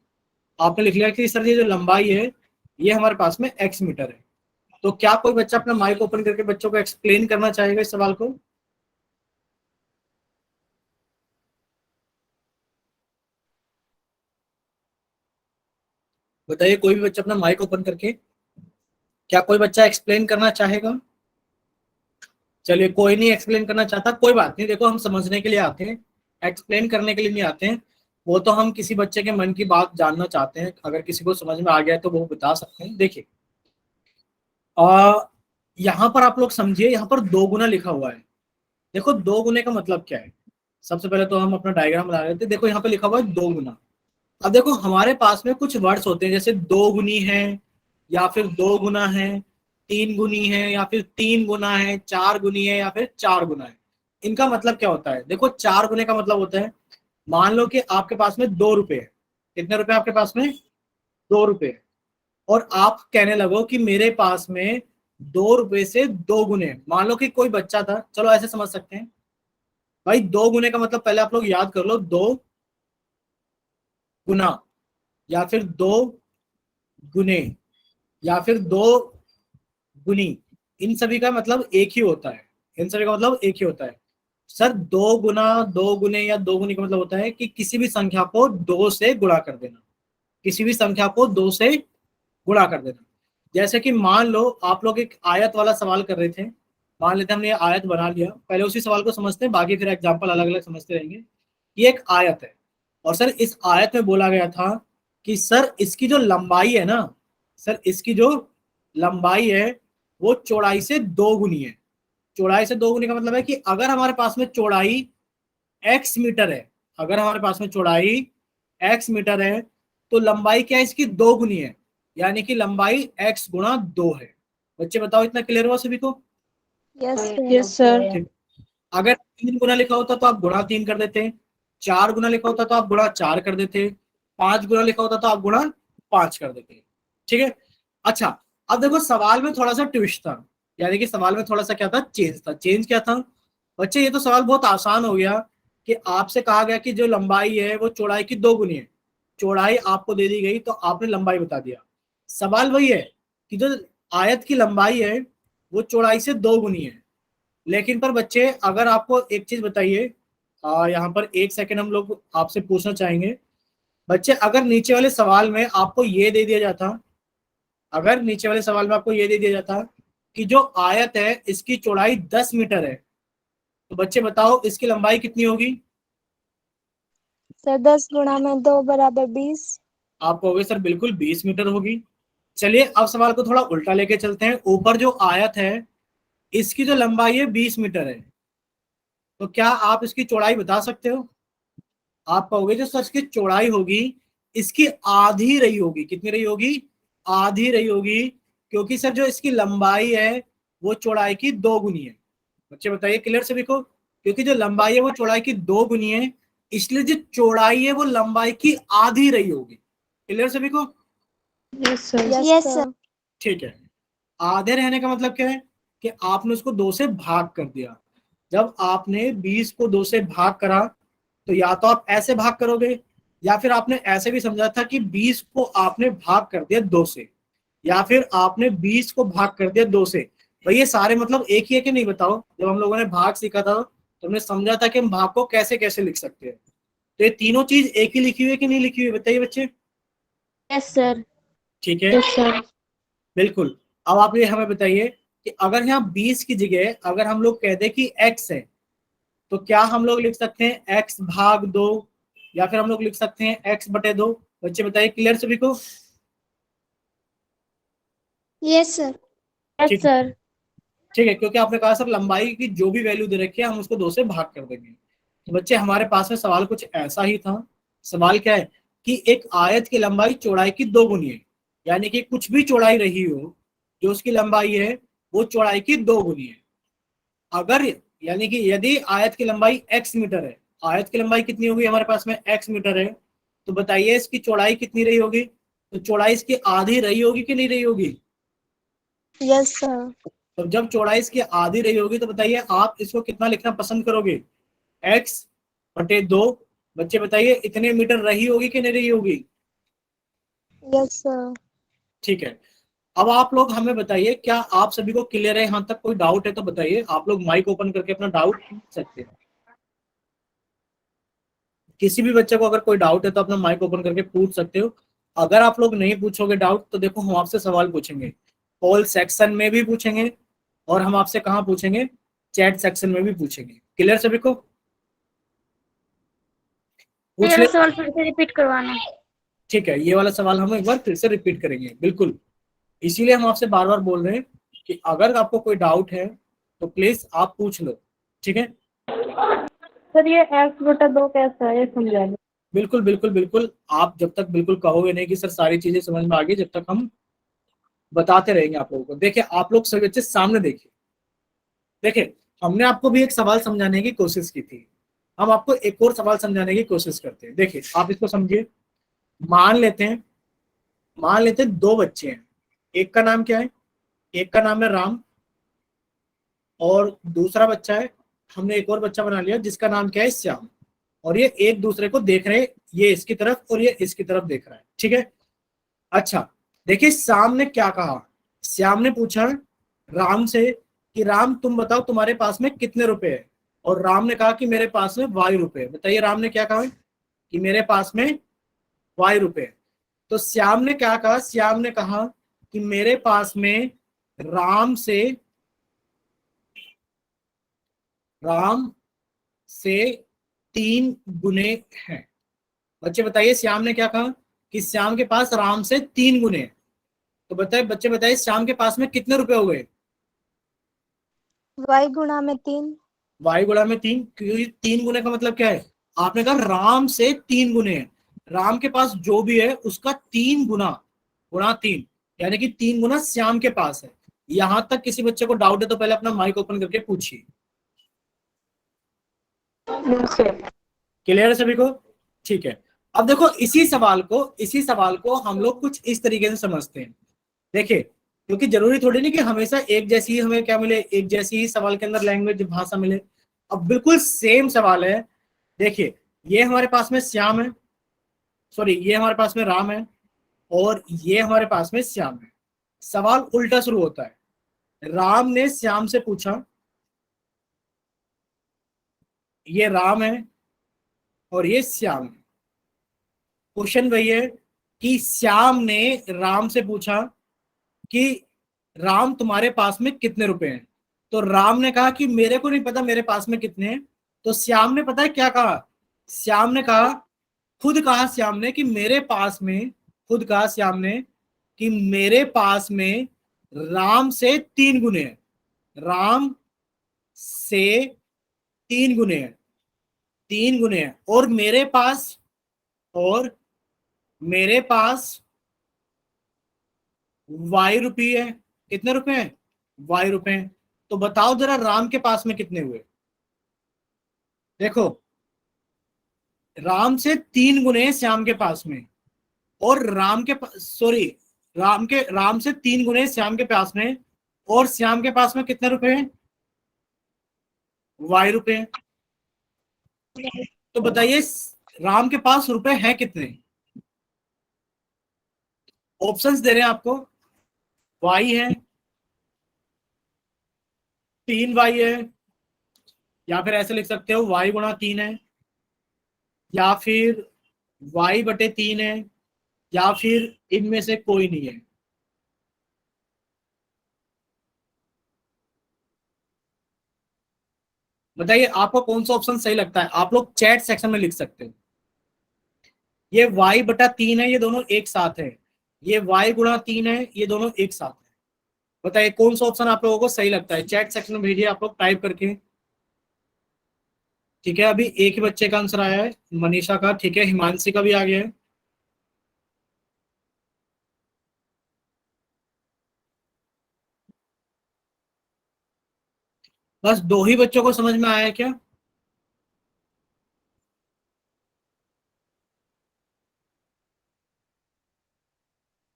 आपने लिख लिया कि सर ये जो लंबाई है ये हमारे पास में x मीटर है। तो क्या कोई बच्चा अपना माइक ओपन करके बच्चों को एक्सप्लेन करना चाहेगा इस सवाल को? बताइए, कोई भी बच्चा अपना माइक ओपन करके, क्या कोई बच्चा एक्सप्लेन करना चाहेगा? चलिए, कोई नहीं एक्सप्लेन करना चाहता, कोई बात नहीं। देखो हम समझने के लिए आते हैं, एक्सप्लेन करने के लिए नहीं आते हैं। वो तो हम किसी बच्चे के मन की बात जानना चाहते हैं, अगर किसी को समझ में आ गया तो वो बता सकते हैं। देखिए यहाँ पर आप लोग समझिए, यहाँ पर 2 गुना लिखा हुआ है। देखो 2 गुने का मतलब क्या है, सबसे पहले तो हम अपना डायग्राम बना लेते हैं। देखो यहाँ पे लिखा हुआ है 2 गुना। अब देखो हमारे पास में कुछ वर्ड्स होते हैं, जैसे 2 गुनी है, या फिर 2 गुना है, 3 गुनी है, या फिर 3 गुना है, 4 गुनी है, या फिर 4 गुना है। इनका मतलब क्या होता है? देखो 4 गुने का मतलब होता है, मान लो कि आपके पास में 2 रुपए है। कितने रुपए आपके पास में? 2 रुपए। और आप कहने लगो कि मेरे पास में 2 रुपए से 2 गुने। मान लो कि कोई बच्चा था, चलो ऐसे समझ सकते हैं भाई, 2 गुने का मतलब पहले आप लोग याद कर लो, 2 गुना, या फिर 2 गुने, या फिर 2 गुनी। इन सभी का मतलब एक ही होता है, इन सभी का मतलब एक ही होता है। सर 2 गुना, 2 गुने या 2 गुनी का मतलब होता है कि किसी भी संख्या को 2 से गुणा कर देना, किसी भी संख्या को 2 से गुणा कर देना। जैसे कि मान लो आप लोग एक आयत वाला सवाल कर रहे थे, मान लेते हैं हमने ये आयत बना लिया, पहले उसी सवाल को समझते हैं, बाकी फिर एग्जाम्पल अलग अलग समझते रहेंगे। ये एक आयत है, और सर इस आयत में बोला गया था कि सर इसकी जो लंबाई है ना, सर इसकी जो लंबाई है वो चौड़ाई से 2 गुनी है। चौड़ाई से 2 गुनी का मतलब है कि अगर हमारे पास में चौड़ाई x मीटर है, अगर हमारे पास में चौड़ाई x मीटर है, तो लंबाई क्या है इसकी? 2 गुनी है, यानी कि लंबाई x गुणा 2 है। बच्चे बताओ इतना क्लियर हुआ सभी को? Yes sir. ठीक। अगर 3 गुना लिखा होता तो आप गुणा 3 कर देते, 4 गुना लिखा होता तो आप गुणा 4 कर देते, 5 गुना लिखा होता तो आप गुणा 5 कर देते। ठीक है। अच्छा, अब देखो सवाल में थोड़ा सा ट्विस्ट था, यानी कि सवाल में थोड़ा सा क्या था, चेंज था। चेंज क्या था बच्चे? ये तो सवाल बहुत आसान हो गया कि आपसे कहा गया कि जो लंबाई है वो चौड़ाई की 2 गुनी है। चौड़ाई आपको दे दी गई तो आपने लंबाई बता दिया। सवाल वही है कि जो आयत की लंबाई है वो चौड़ाई से 2 गुनी है। लेकिन पर बच्चे अगर आपको एक चीज बताइए, यहाँ पर एक सेकंड हम लोग आपसे पूछना चाहेंगे बच्चे, अगर नीचे वाले सवाल में आपको ये दे दिया जाता, अगर नीचे वाले सवाल में आपको ये दे दिया जाता कि जो आयत है इसकी चौड़ाई 10 मीटर है, तो बच्चे बताओ इसकी लंबाई कितनी होगी? सर 10 गुणा में 2 बराबर 20। आप कहोगे सर बिल्कुल 20 मीटर होगी। चलिए अब सवाल को थोड़ा उल्टा लेके चलते हैं। ऊपर जो आयत है इसकी जो लंबाई है 20 मीटर है, तो क्या आप इसकी चौड़ाई बता सकते हो? आप कहोगे जो सर इसकी चौड़ाई होगी इसकी आधी रही होगी। कितनी रही होगी? आधी रही होगी, क्योंकि सर जो इसकी लंबाई है वो चौड़ाई की 2 गुनी है। बच्चे बताइए क्लियर सभी को? क्योंकि जो लंबाई है वो चौड़ाई की 2 गुनी है, इसलिए जो चौड़ाई है वो लंबाई की आधी रही होगी। क्लियर सभी को? Yes sir. ठीक है। आधे रहने का मतलब क्या है कि आपने उसको 2 से भाग कर दिया। जब आपने 20 को 2 से भाग करा, तो या तो आप ऐसे भाग करोगे, या फिर आपने ऐसे भी समझा था कि 20 को आपने भाग कर दिया 2 से, या फिर आपने 20 को भाग कर दिया 2 से। भाई ये सारे मतलब एक ही है कि नहीं बताओ? जब हम लोगों ने भाग सीखा था तुमने समझा था कि हम भाग को कैसे कैसे लिख सकते हैं। तो ये तीनों चीज एक ही लिखी हुई है कि नहीं लिखी हुई है, बताइए बच्चे। Yes sir. ठीक है, यस सर। बिल्कुल। अब आप ये हमें बताइए कि अगर यहाँ 20 की जगह अगर हम लोग कह दें कि x है, तो क्या हम लोग लिख सकते हैं x भाग 2, या फिर हम लोग लिख सकते हैं x बटे 2? बच्चे बताइए, क्लियर सभी को? Yes sir. यस ठीक है, सर। ठीक है, क्योंकि आपने कहा सर लंबाई की जो भी वैल्यू दे रखी है हम उसको 2 से भाग कर देंगे। तो बच्चे हमारे पास में सवाल कुछ ऐसा ही था। सवाल क्या है कि एक आयत की लंबाई चौड़ाई की 2 गुनी है, यानी कि कुछ भी चौड़ाई रही हो, जो उसकी लंबाई है वो चौड़ाई की 2 गुनी है। अगर यानी कि यदि आयत की लंबाई x मीटर है, आयत की लंबाई कितनी होगी हमारे पास में, x मीटर है, तो बताइए इसकी चौड़ाई कितनी रही होगी? तो चौड़ाई इसकी आधी रही होगी कि नहीं रही होगी? Yes sir. तो जब चौड़ाई इसकी आधी रही होगी तो बताइए आप इसको कितना लिखना पसंद करोगे? x बटे 2। बच्चे बताइए इतने मीटर रही होगी कि नहीं रही होगी? Yes sir. ठीक है। अब आप लोग हमें बताइए, क्या आप सभी को क्लियर है यहाँ तक? कोई डाउट है तो बताइए, आप लोग माइक ओपन करके अपना डाउट पूछ सकते हैं। किसी भी बच्चे को अगर कोई डाउट है तो अपना माइक ओपन करके पूछ सकते हो। अगर आप लोग नहीं पूछोगे डाउट तो देखो हम आपसे सवाल पूछेंगे, कॉल सेक्शन में भी पूछेंगे, और हम आपसे कहाँ पूछेंगे, चैट सेक्शन में भी पूछेंगे। क्लियर सभी को? पूछ ले। ये सवाल फिर से रिपीट करवाना। ठीक है, ये वाला सवाल हम एक बार फिर से रिपीट करेंगे, बिल्कुल। इसीलिए हम आपसे बार बार बोल रहे हैं कि अगर आपको कोई डाउट है तो प्लीज आप पूछ लो, ठीक है? सर ये x बटा 2 कैसा है, ये समझा दो। बिल्कुल बिल्कुल बिल्कुल, आप जब तक बिल्कुल कहोगे नहीं कि सर सारी चीजें समझ में आ गई, जब तक हम बताते रहेंगे आप लोगों को। देखिए आप लोग सभी बच्चे सामने देखिए, देखिए हमने आपको भी एक सवाल समझाने की कोशिश की थी, हम आपको एक और सवाल समझाने की कोशिश करते हैं। देखिए आप इसको समझिए। मान लेते हैं, मान लेते हैं 2 बच्चे हैं, एक का नाम क्या है, एक का नाम है राम, और दूसरा बच्चा है, हमने एक और बच्चा बना लिया जिसका नाम क्या है, श्याम। और ये एक दूसरे को देख रहे हैं, ये इसकी तरफ और ये इसकी तरफ देख रहा है, ठीक है? अच्छा, देखिए श्याम ने क्या कहा, श्याम ने पूछा राम से कि राम तुम बताओ तुम्हारे पास में कितने रुपए है, और राम ने कहा कि मेरे पास में वाई रुपए है। बताइए राम ने क्या कहा कि मेरे पास में वाई रुपए है। तो श्याम ने क्या कहा, श्याम ने कहा कि मेरे पास में राम से राम से 3 गुने हैं। बच्चे बताइए श्याम ने क्या कहा कि श्याम के पास राम से 3 गुने हैं। तो बताइए बच्चे बताइए श्याम के पास में कितने रुपए हो गए? y गुणा में 3। वाई गुणा में 3, क्योंकि 3 गुने का मतलब क्या है, आपने कहा राम से 3 गुने हैं, राम के पास जो भी है उसका 3 गुना, गुणा 3, यानी कि 3 गुना श्याम के पास है। यहां तक किसी बच्चे को डाउट है तो पहले अपना माइक ओपन करके पूछिए। क्लियर है सभी को? ठीक है। अब देखो इसी सवाल को हम लोग कुछ इस तरीके से समझते हैं। देखिए, क्योंकि जरूरी थोड़ी नहीं कि हमेशा एक जैसी ही हमें क्या मिले, एक जैसी ही सवाल के अंदर लैंग्वेज भाषा मिले। अब बिल्कुल सेम सवाल है। देखिए ये हमारे पास में श्याम है, सॉरी ये हमारे पास में राम है, और ये हमारे पास में श्याम है। सवाल उल्टा शुरू होता है। राम ने श्याम से पूछा, ये राम है और ये श्याम है। क्वेश्चन वही है कि श्याम ने राम से पूछा कि राम तुम्हारे पास में कितने रुपए हैं? तो राम ने कहा कि मेरे को नहीं पता मेरे पास में कितने हैं। तो श्याम ने पता है क्या कहा, श्याम ने कहा, खुद कहा श्याम ने कि मेरे पास में, खुद कहा श्याम ने कि मेरे पास में राम से 3 गुने हैं, राम से 3 गुने हैं, 3 गुने हैं, और मेरे पास वाई रुपये है। कितने रुपए हैं? वाई रुपए हैं। तो बताओ जरा राम के पास में कितने हुए? देखो राम से 3 गुने हैं श्याम के पास में, और राम के सॉरी, राम से 3 गुने श्याम के पास में, और श्याम के पास में कितने रुपए हैं? वाई रुपए हैं। तो बताइए राम के पास रुपए हैं कितने? ऑप्शंस दे रहे हैं आपको, वाई है, 3 वाई है, या फिर ऐसे लिख सकते हो y गुणा 3 है, या फिर y बटे 3 है, या फिर इनमें से कोई नहीं है। बताइए आपको कौन सा ऑप्शन सही लगता है, आप लोग चैट सेक्शन में लिख सकते हो। ये y बटा 3 है, ये दोनों एक साथ है, ये y गुणा 3 है, ये दोनों एक साथ है। बताइए कौन सा ऑप्शन आप लोगों को सही लगता है, चैट सेक्शन में भेजिए आप लोग टाइप करके। ठीक है, अभी एक ही बच्चे का आंसर आया है, मनीषा का। ठीक है, हिमांशी का भी आ गया है। बस दो ही बच्चों को समझ में आया है क्या?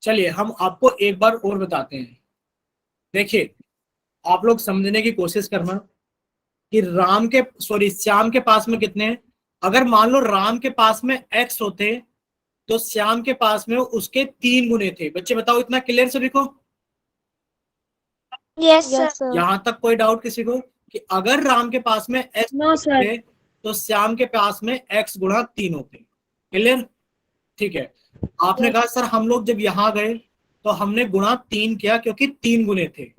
चलिए हम आपको एक बार और बताते हैं। देखिए आप लोग समझने की कोशिश करना कि श्याम के पास में कितने हैं। अगर मान लो राम के पास में x होते तो श्याम के पास में उसके 3 गुने थे। बच्चे बताओ, इतना क्लियर सभी को? Yes sir. यहां तक कोई डाउट किसी को कि अगर राम के पास में x नो सर। थे तो श्याम के पास में x गुणा 3 होते? क्लियर? ठीक है। आपने कहा सर हम लोग जब यहां गए तो हमने गुणा 3 किया क्योंकि 3 गुने थे।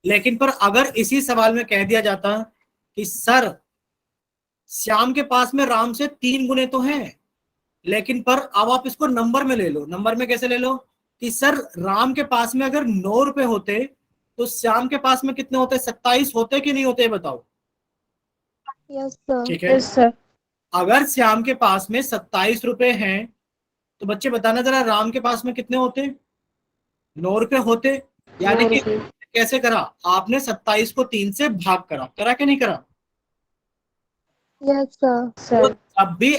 लेकिन पर अगर इसी सवाल में कह दिया जाता कि सर श्याम के पास में राम से 3 गुने तो हैं, लेकिन पर अब आप इसको नंबर में ले लो। नंबर में कैसे ले लो कि सर राम के पास में अगर 9 रुपए होते तो श्याम के पास में कितने होते? 27 होते कि नहीं होते? बताओ। Yes sir. ठीक है, यस सर। अगर श्याम के पास में 27 रुपए हैं तो बच्चे बताना जरा राम के पास में कितने होते? 9 रुपए होते। यानी कि कैसे करा आपने? 27 को 3 से भाग करा, करा कि नहीं करा? यस तो सर। जब भी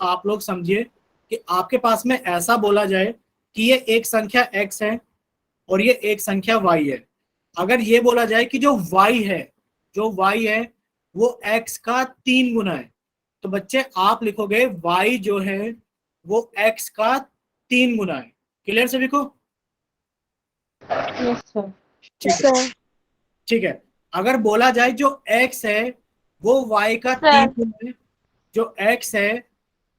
आप लोग समझिए कि आपके पास में ऐसा बोला जाए कि ये एक संख्या x है और ये एक संख्या y है। अगर ये बोला जाए कि जो y है वो x का 3 गुना है, तो बच्चे आप लिखोगे y जो है वो x का 3 गुना है। क्लियर सभी को? Yes sir. ठीक है, ठीक है। अगर बोला जाए जो x है वो y का 3 गुना है, जो x है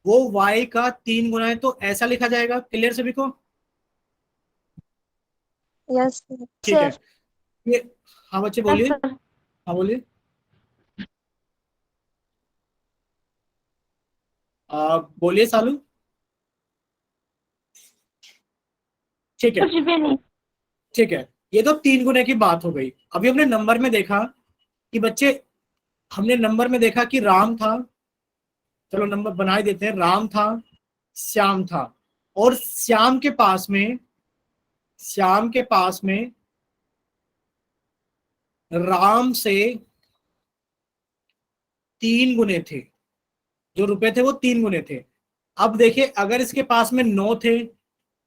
वो y का 3 गुना है, तो ऐसा लिखा जाएगा। क्लियर सभी को? यस ठीक है। सर। ये हाँ बच्चे बोलिए। हाँ बोलिए। बोलिए सालू। ठीक है, कुछ भी नहीं। ठीक है। ये तो 3 गुने की बात हो गई। अभी हमने नंबर में देखा कि बच्चे, हमने नंबर में देखा कि राम था। चलो नंबर बना ही देते हैं। राम था, श्याम था, और श्याम के पास में राम से 3 गुने थे। जो रुपए थे वो 3 गुने थे। अब देखिए अगर इसके पास में 9 थे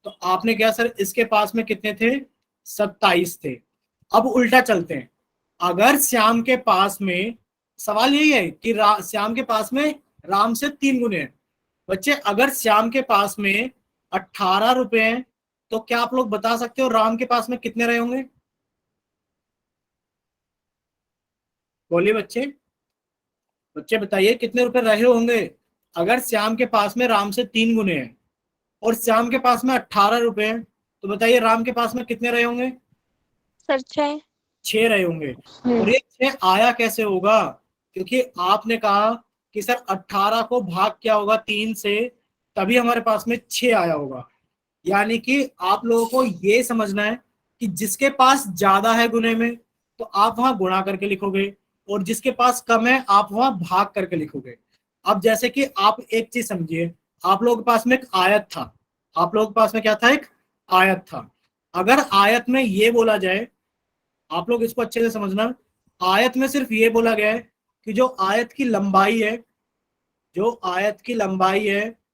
तो आपने क्या सर इसके पास में कितने थे? 27 थे। अब उल्टा चलते हैं। अगर श्याम के पास में, सवाल यही है कि श्याम के पास में राम से 3 गुने हैं। बच्चे अगर श्याम के पास में 18 रुपए हैं तो क्या आप लोग बता सकते हो राम के पास में कितने रहे होंगे? बोलिए बच्चे, बच्चे बताइए कितने रुपए रहे होंगे अगर श्याम के पास में राम से 3 गुने हैं और श्याम के पास में 18 रुपए हैं, तो बताइए राम के पास में कितने रहे होंगे? सर 6। 6 रहे होंगे। और ये 6 आया कैसे होगा? क्योंकि आपने कहा कि सर 18 को भाग क्या होगा 3 से, तभी हमारे पास में 6 आया होगा। यानी कि आप लोगों को ये समझना है कि जिसके पास ज्यादा है गुने में तो आप वहां गुणा करके लिखोगे, और जिसके पास कम है आप वहां भाग करके लिखोगे। अब जैसे कि आप एक चीज समझिए, आप लोगों के पास में एक आयत था। आप लोगों के पास में क्या था? एक आयत था। अगर आयत में ये बोला जाए, आप लोग इसको अच्छे से समझना, आयत में सिर्फ ये बोला गया है कि जो आयत की लंबाई है, जो आयत की लंबाई है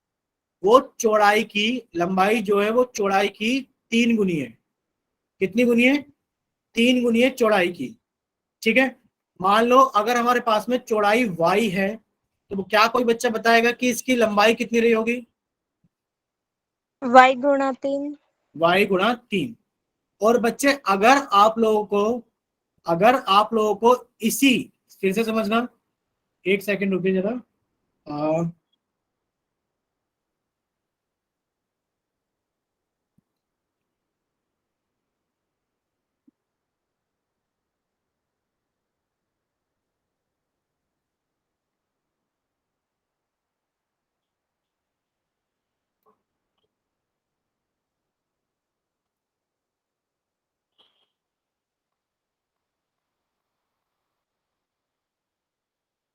वो चौड़ाई की, लंबाई जो है वो चौड़ाई की 3 गुनी है। कितनी गुनी है? 3 गुनी है चौड़ाई की। ठीक है। मान लो अगर हमारे पास में चौड़ाई y है तो क्या कोई बच्चा बताएगा कि इसकी लंबाई कितनी रही होगी? y गुणा 3। y गुणा 3। और बच्चे अगर आप लोगों को इसी फिर से समझना, एक सेकंड रुकिए जरा। आ,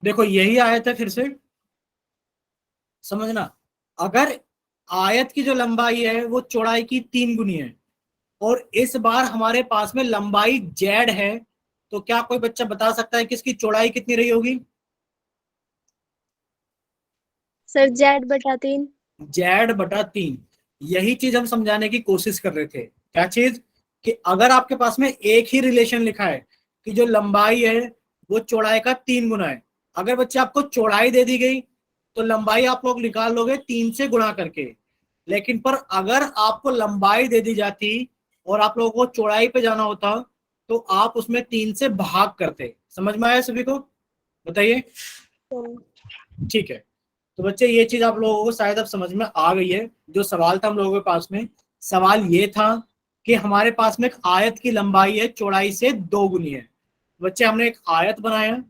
देखो यही आयत है, फिर से समझना। अगर आयत की जो लंबाई है वो चौड़ाई की 3 गुनी है, और इस बार हमारे पास में लंबाई जेड है, तो क्या कोई बच्चा बता सकता है कि इसकी चौड़ाई कितनी रही होगी? Sir Z/3। Z/3। यही चीज हम समझाने की कोशिश कर रहे थे। क्या चीज? कि अगर आपके पास में एक ही रिलेशन लिखा है कि जो लंबाई है वो चौड़ाई का 3 गुना है, अगर बच्चे आपको चौड़ाई दे दी गई तो लंबाई आप लोग निकाल लोगे 3 से गुणा करके। लेकिन पर अगर आपको लंबाई दे दी जाती और आप लोगों को चौड़ाई पे जाना होता, तो आप उसमें 3 से भाग करते। समझ में आया सभी को? बताइए। ठीक है। तो बच्चे ये चीज आप लोगों को शायद अब समझ में आ गई है। जो सवाल था हम लोगों के पास में, सवाल ये था कि हमारे पास में एक आयत की लंबाई है चौड़ाई से 2 गुनी है। बच्चे हमने एक आयत बनाया,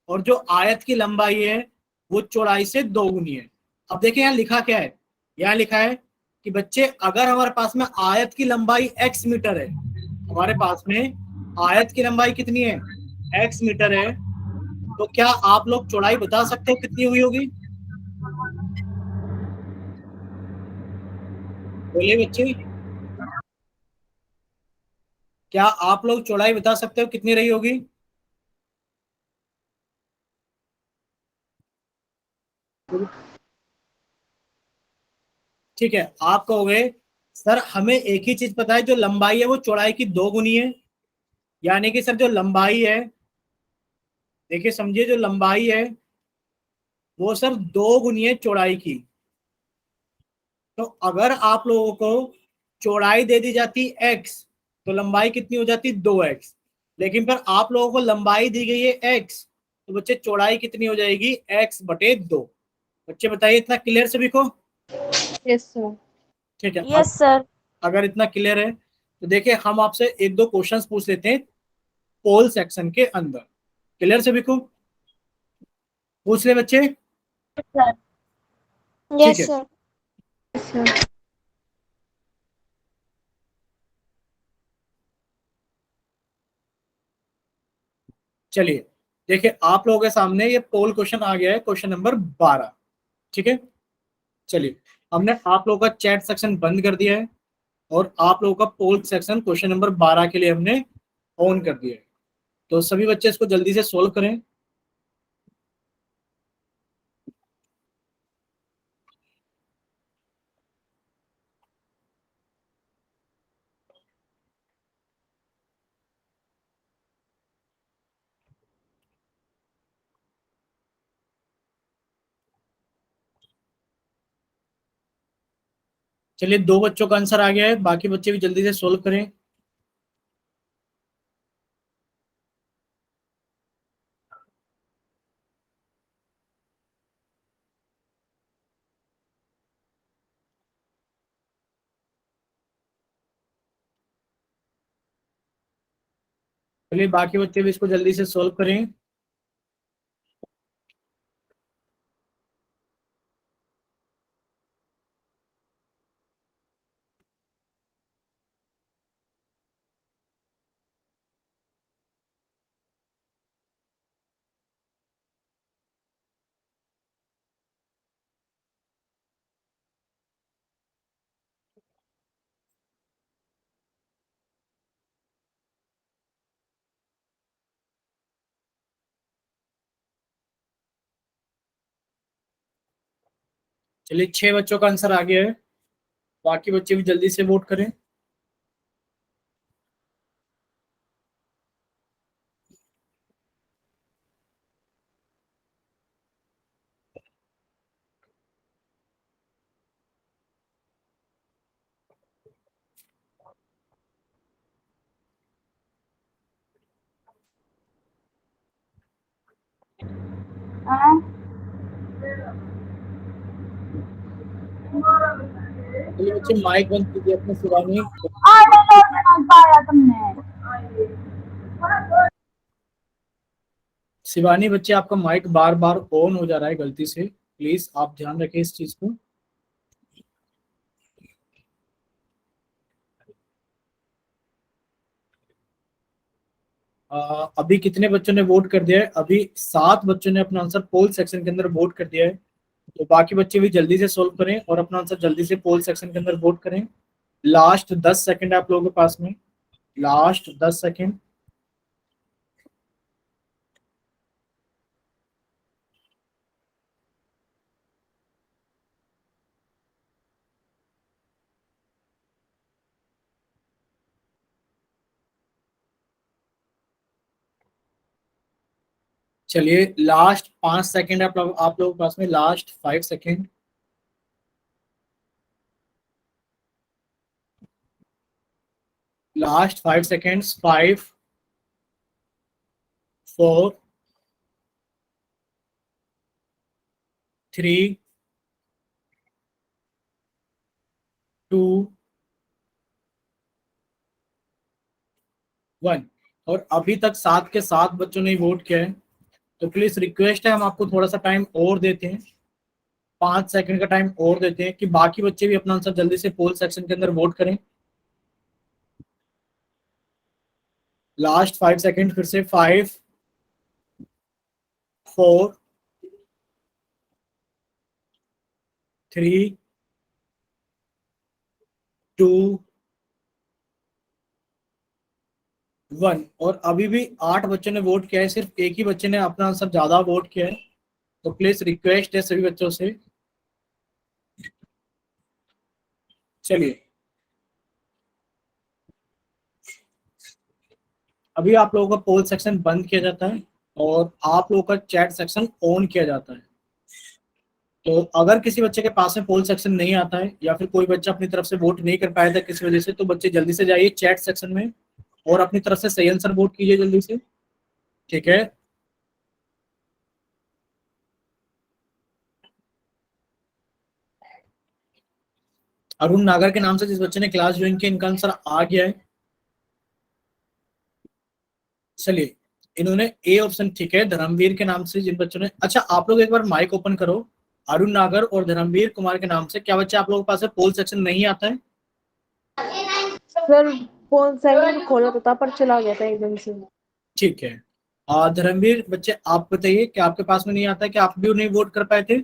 और जो आयत की लंबाई है वो चौड़ाई से 2 गुनी है। अब देखिए यहाँ लिखा क्या है। यहाँ लिखा है कि बच्चे अगर हमारे पास में आयत की लंबाई x मीटर है, हमारे पास में आयत की लंबाई कितनी है? x मीटर है। तो क्या आप लोग चौड़ाई बता सकते हो कितनी हुई होगी? बोलिए बच्चे, क्या आप लोग चौड़ाई बता सकते हो कितनी रही होगी? ठीक है, आप कहोगे सर हमें एक ही चीज पता है, जो लंबाई है वो चौड़ाई की 2 गुनी है। यानी कि सर जो लंबाई है, देखिए समझिए, जो लंबाई है वो सर 2 गुनी है चौड़ाई की। तो अगर आप लोगों को चौड़ाई दे दी जाती x, तो लंबाई कितनी हो जाती? 2x। लेकिन पर आप लोगों को लंबाई दी गई है x, तो बच्चे चौड़ाई कितनी हो जाएगी? x/2। बच्चे बताइए, इतना क्लियर सभी को? Yes sir. ठीक है। Yes sir. अगर इतना क्लियर है तो देखिए हम आपसे एक दो क्वेश्चंस पूछ लेते हैं पोल सेक्शन के अंदर। क्लियर सभी को? पूछ ले बच्चे। सर। ठीक यस है, सर। Yes sir. चलिए। देखिए आप लोगों के सामने ये पोल क्वेश्चन आ गया है, क्वेश्चन नंबर 12। ठीक है। चलिए, हमने आप लोगों का चैट सेक्शन बंद कर दिया है, और आप लोगों का पोल सेक्शन क्वेश्चन नंबर 12 के लिए हमने ऑन कर दिया है। तो सभी बच्चे इसको जल्दी से सोल्व करें। चलिए, 2 बच्चों का आंसर आ गया है, बाकी बच्चे भी जल्दी से सोल्व करें। चलिए, बाकी बच्चे भी इसको जल्दी से सोल्व करें। चलिए, 6 बच्चों का आंसर आ गया है, बाकी बच्चे भी जल्दी से वोट करें। चलिए बच्चे माइक बंद कीजिए अपने शिवानी। शिवानी बच्चे आपका माइक बार बार ऑन हो जा रहा है गलती से, प्लीज आप ध्यान रखें इस चीज को। अभी कितने बच्चों ने वोट कर दिया है? अभी 7 बच्चों ने अपना आंसर पोल सेक्शन के अंदर वोट कर दिया है। तो बाकी बच्चे भी जल्दी से सोल्व करें और अपना आंसर जल्दी से पोल सेक्शन के अंदर वोट करें। लास्ट 10 सेकंड आप लोगों के पास में, लास्ट 10 सेकंड। चलिए लास्ट 5 सेकंड आप लोगों के पास में, लास्ट 5 सेकंड। Last 5 seconds. 5 4 3 2 1। और अभी तक 7 के 7 बच्चों ने वोट किया है। तो प्लीज रिक्वेस्ट है, हम आपको थोड़ा सा टाइम और देते हैं, 5 सेकंड का टाइम और देते हैं कि बाकी बच्चे भी अपना आंसर जल्दी से पोल सेक्शन के अंदर वोट करें। लास्ट 5 सेकंड फिर से। 5 4 3 2 1। और अभी भी 8 बच्चों ने वोट किया है, सिर्फ एक ही बच्चे ने अपना आंसर ज्यादा वोट किया है। तो प्लीज रिक्वेस्ट है सभी बच्चों से। चलिए अभी आप लोगों का पोल सेक्शन बंद किया जाता है और आप लोगों का चैट सेक्शन ऑन किया जाता है। तो अगर किसी बच्चे के पास में पोल सेक्शन नहीं आता है या फिर कोई बच्चा अपनी तरफ से वोट नहीं कर पाया था किसी वजह से, तो बच्चे जल्दी से जाइए चैट सेक्शन में और अपनी तरफ से सही आंसर वोट कीजिए जल्दी से। ठीक है। अरुण नागर के नाम से जिस बच्चे ने क्लास ज्वाइन की, इनका आंसर आ गया है। चलिए इन्होंने ए ऑप्शन, ठीक है, धर्मवीर के नाम से जिन बच्चों ने, अच्छा आप लोग एक बार माइक ओपन करो। अरुण नागर और धर्मवीर कुमार के नाम से क्या बच्चे आप लोगों के पास में पोल सेक्शन नहीं आता है? सर फोन सेकंड खोला तो था पर चला गया था एकदम से। ठीक है। धर्मवीर बच्चे आप बताइए कि आपके पास में नहीं आता है कि आप भी नहीं वोट कर पाए थे?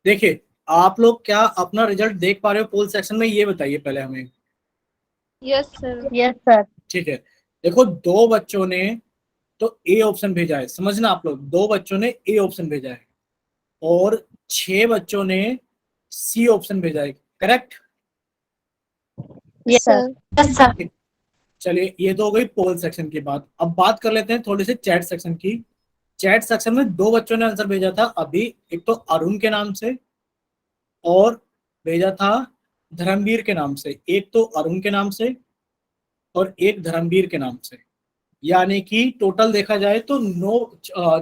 देखिए आप लोग क्या अपना रिजल्ट देख पा रहे हो पोल सेक्शन में, ये बताइए पहले हमें। Yes sir. Yes sir. ठीक है। देखो 2 बच्चों ने तो ए ऑप्शन भेजा है, समझना आप लोग, 2 बच्चों ने ए ऑप्शन भेजा है और 6 बच्चों ने सी ऑप्शन भेजा है। Correct? Yes sir. Yes sir. चलिए ये तो हो गई पोल सेक्शन की बात। अब बात कर लेते हैं थोड़ी सी चैट सेक्शन की। चैट सेक्शन में 2 बच्चों ने आंसर भेजा था अभी, एक तो अरुण के नाम से और भेजा था धर्मवीर के नाम से। एक तो अरुण के नाम से और एक धर्मवीर के नाम से। यानी कि टोटल देखा जाए तो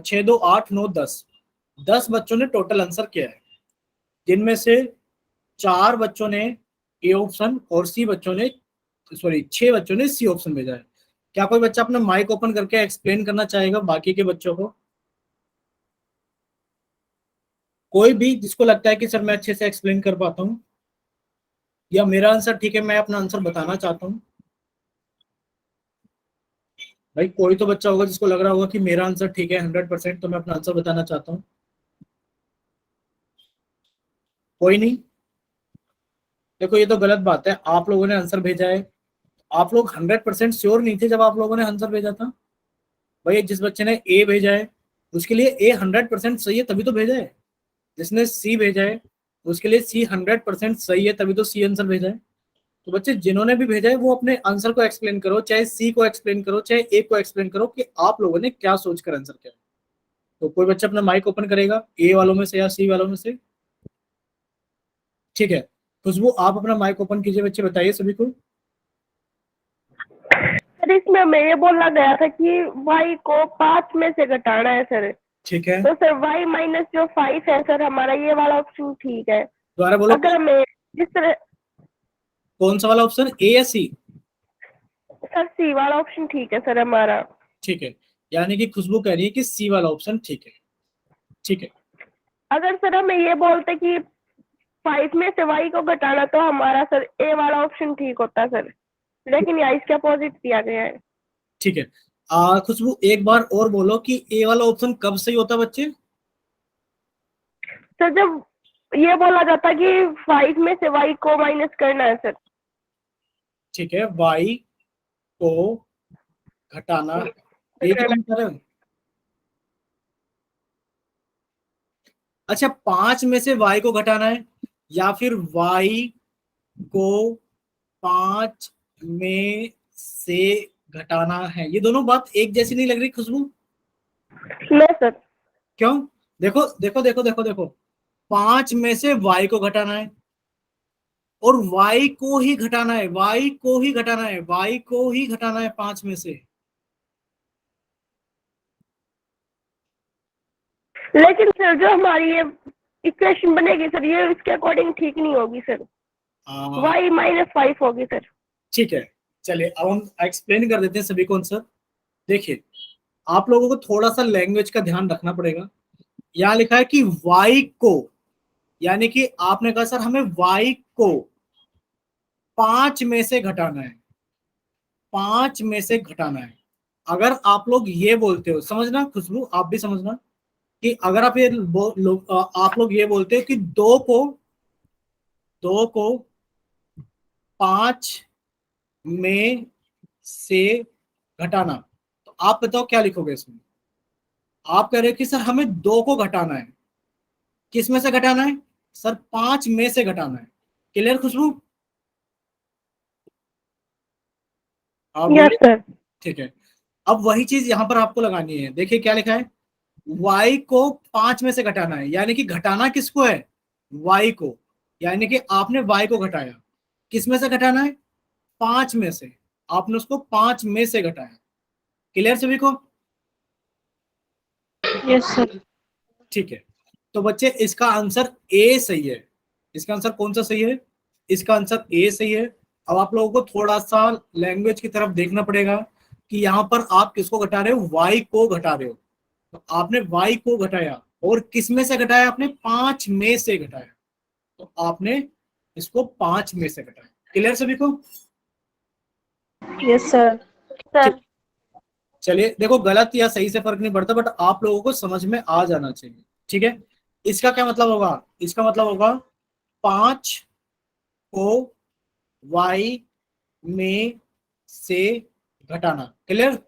6 2 8 9 10 बच्चों ने टोटल आंसर किया है, जिनमें से 4 बच्चों ने ए ऑप्शन और सी बच्चों ने, सॉरी 6 बच्चों ने सी ऑप्शन भेजा है। क्या कोई बच्चा अपना माइक ओपन करके एक्सप्लेन करना चाहेगा बाकी के बच्चों को? कोई भी जिसको लगता है कि सर मैं अच्छे से एक्सप्लेन कर पाता हूँ या मेरा आंसर ठीक है, मैं अपना आंसर बताना चाहता हूँ। भाई कोई तो बच्चा होगा जिसको लग रहा होगा कि मेरा आंसर ठीक है 100%, तो मैं अपना आंसर बताना चाहता हूँ। कोई नहीं? देखो ये तो गलत बात है, आप लोगों ने आंसर भेजा है, आप लोग 100% श्योर नहीं थे जब आप लोगों ने आंसर भेजा था। भाई जिस बच्चे ने ए भेजा है उसके लिए ए 100% सही है तभी तो भेजा है। जिसने सी भेजा है उसके लिए सी 100% सही है तभी तो सी आंसर भेजा है। तो बच्चे जिन्होंने भी भेजा है वो अपने आंसर को एक्सप्लेन करो, चाहे सी को एक्सप्लेन करो चाहे ए को एक्सप्लेन करो कि आप लोगों ने क्या सोचकर आंसर किया। तो कोई बच्चा अपना माइक ओपन करेगा ए वालों में से या सी वालों में से? ठीक है, खुशबू आप अपना माइक ओपन कीजिए, बच्चे बताइए सभी को। सर इसमें हमें ये बोला गया था कि y को 5 में से घटाना है सर। ठीक है, तो सर y माइनस जो 5 है सर, हमारा ये वाला ऑप्शन ठीक है। दोबारा बोलो, अगर हमें जिस तरह कौन सा वाला ऑप्शन, ए या सी? सर सी वाला ऑप्शन ठीक है सर हमारा। ठीक है, यानी कि खुशबू कह रही है कि सी वाला ऑप्शन ठीक है। ठीक है, अगर सर हमें ये बोलते कि 5 में से y को घटाना, तो हमारा सर ए वाला ऑप्शन ठीक होता सर, लेकिन यहाँ इसके अपोजिट दिया गया है। ठीक है। खुशबू एक बार और बोलो कि ए वाला ऑप्शन कब सही होता है बच्चे? सर जब ये बोला जाता कि 5 में से y को माइनस करना है सर। ठीक है, वाई को घटाना, ये क्या आंसर है? अच्छा, 5 में से y को घटाना है या फिर y को 5 में से घटाना है, ये दोनों बात एक जैसी नहीं लग रही खुशबू? No sir. क्यों? देखो देखो देखो देखो देखो, 5 में से y को घटाना है और y को ही घटाना है, y को ही घटाना है, y को ही घटाना है 5 में से। लेकिन सर जो हमारी ये इक्वेशन बनेगी सर, ये इसके अकॉर्डिंग ठीक नहीं होगी सर, हाँ, y माइनस 5 होगी सर। ठीक है, चलिए अब हम एक्सप्लेन कर देते हैं सभी को आंसर। देखिए, आप लोगों को थोड़ा सा लैंग्वेज का ध्यान रखना पड़ेगा। यहाँ लिखा है कि y को, यानी कि आपने कहा सर हमें y को 5 में से घटाना है, 5 में से घटाना है। अगर आप लोग ये बोलते हो, समझना खुशबू आप भी समझना, कि अगर आप आप लोग ये बोलते हो कि 2 को 5 में से घटाना, तो आप बताओ क्या लिखोगे इसमें? आप कह रहे हो कि सर हमें 2 को घटाना है, किस में से घटाना है सर? 5 में से घटाना है। क्लियर खुशबू? आप यस बोलिए। सर। ठीक है, अब वही चीज यहां पर आपको लगानी है। देखिए क्या लिखा है, y को 5 में से घटाना है, यानी कि घटाना किसको है? y को, यानी कि आपने y को घटाया, किस में से घटाना है? 5 में से। आपने उसको 5 में से घटाया। क्लियर सभी को? Yes sir. ठीक है, तो बच्चे इसका आंसर ए सही है। इसका आंसर कौन सा सही है? इसका आंसर ए सही है। अब आप लोगों को थोड़ा सा लैंग्वेज की तरफ देखना पड़ेगा कि यहाँ पर आप किसको घटा रहे हो? y को घटा रहे हो। तो आपने y को घटाया और किस में से घटाया? आपने 5 में से घटाया, तो आपने इसको 5 में से घटाया। क्लियर सभी को? Yes sir. ठीक, सर चलिए देखो, गलत या सही से फर्क नहीं पड़ता, बट आप लोगों को समझ में आ जाना चाहिए। ठीक है, इसका क्या मतलब होगा? इसका मतलब होगा 5 को y में से घटाना। क्लियर?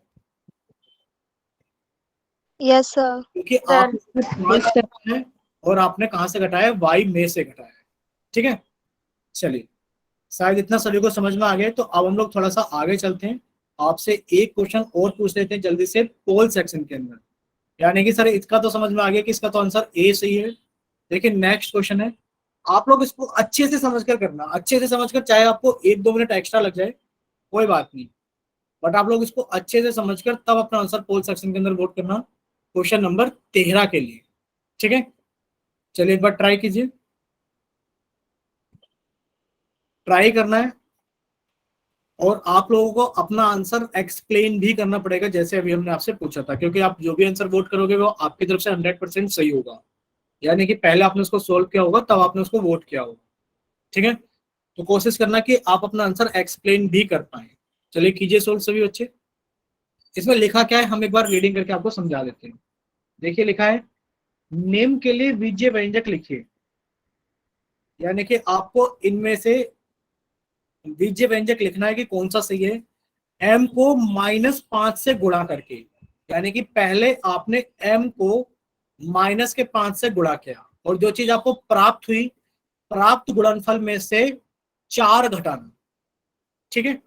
Yes sir. क्योंकि सर। आपने 5 यस सर। घटाया है और आपने कहां से घटाया है? y में से घटाया है। ठीक है, चलिए, शायद इतना सभी को समझ में आ गया। तो अब हम लोग थोड़ा सा आगे चलते हैं, आपसे एक क्वेश्चन और पूछ लेते हैं जल्दी से पोल सेक्शन के अंदर। यानी कि सर इसका तो समझ में आ गया कि इसका तो आंसर ए सही है। देखिए नेक्स्ट क्वेश्चन है, आप लोग इसको अच्छे से समझकर करना, अच्छे से समझकर, चाहे आपको 1-2 मिनट एक्स्ट्रा लग जाए कोई बात नहीं, बट आप लोग इसको अच्छे से समझकर तब अपना आंसर पोल सेक्शन के अंदर वोट करना, क्वेश्चन नंबर 13 के लिए। ठीक है, चलिए एक बार ट्राई कीजिए, ट्राई करना है। और आप लोगों को अपना आंसर एक्सप्लेन भी करना पड़ेगा जैसे अभी हमने आपसे पूछा था, क्योंकि आप जो भी आंसर वोट करोगे वो आपकी तरफ से 100% सही होगा। यानी कि पहले आपने उसको सोल्व किया होगा तब आपने उसको वोट किया होगा। ठीक है, तो कोशिश करना कि आप अपना आंसर एक्सप्लेन भी कर पाए। चलिए कीजिए सोल्व सभी बच्चे। इसमें लिखा क्या है हम एक बार रीडिंग करके आपको समझा देते हैं। देखिए लिखा है, निम्न के लिए बीजीय व्यंजक लिखिए। यानी कि आपको इनमें से बीजीय व्यंजक लिखना है कि कौन सा सही है। m को -5 से गुणा करके, यानी कि पहले आपने m को -5 से गुणा किया और जो चीज आपको प्राप्त हुई, प्राप्त गुणनफल में से 4 घटाना। ठीक है,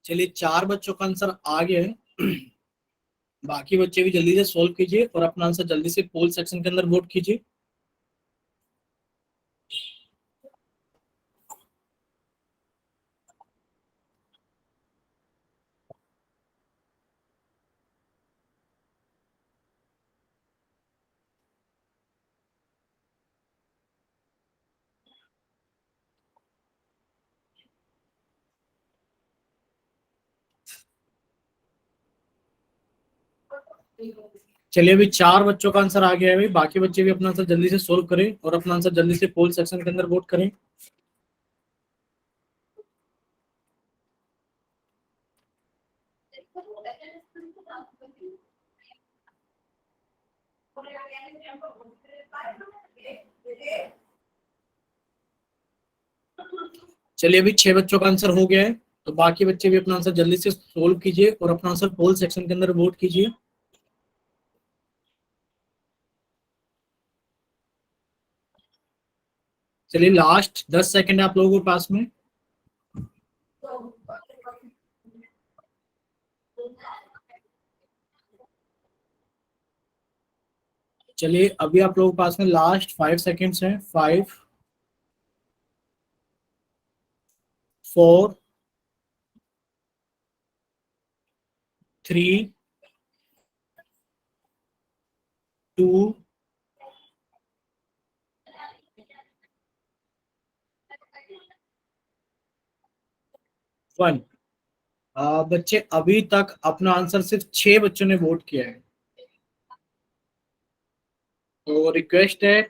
चलिए 4 बच्चों का आंसर आ गया है। बाकी बच्चे भी जल्दी से सॉल्व कीजिए और अपना आंसर जल्दी से पोल सेक्शन के अंदर वोट कीजिए। चलिए अभी 4 बच्चों का आंसर आ गया है भाई, बाकी बच्चे भी अपना आंसर जल्दी से सोल्व करें और अपना आंसर जल्दी से पोल सेक्शन के अंदर वोट करें। चलिए अभी 6 बच्चों का आंसर हो गया है, तो बाकी बच्चे भी अपना आंसर जल्दी से सोल्व कीजिए और अपना आंसर पोल सेक्शन के अंदर वोट कीजिए। चलिए लास्ट 10 सेकंड है आप लोगों के पास में। चलिए अभी आप लोगों के पास में लास्ट 5 सेकंड्स हैं। 5 4 3 2 1। बच्चे अभी तक अपना आंसर सिर्फ 6 बच्चों ने वोट किया है, तो रिक्वेस्ट है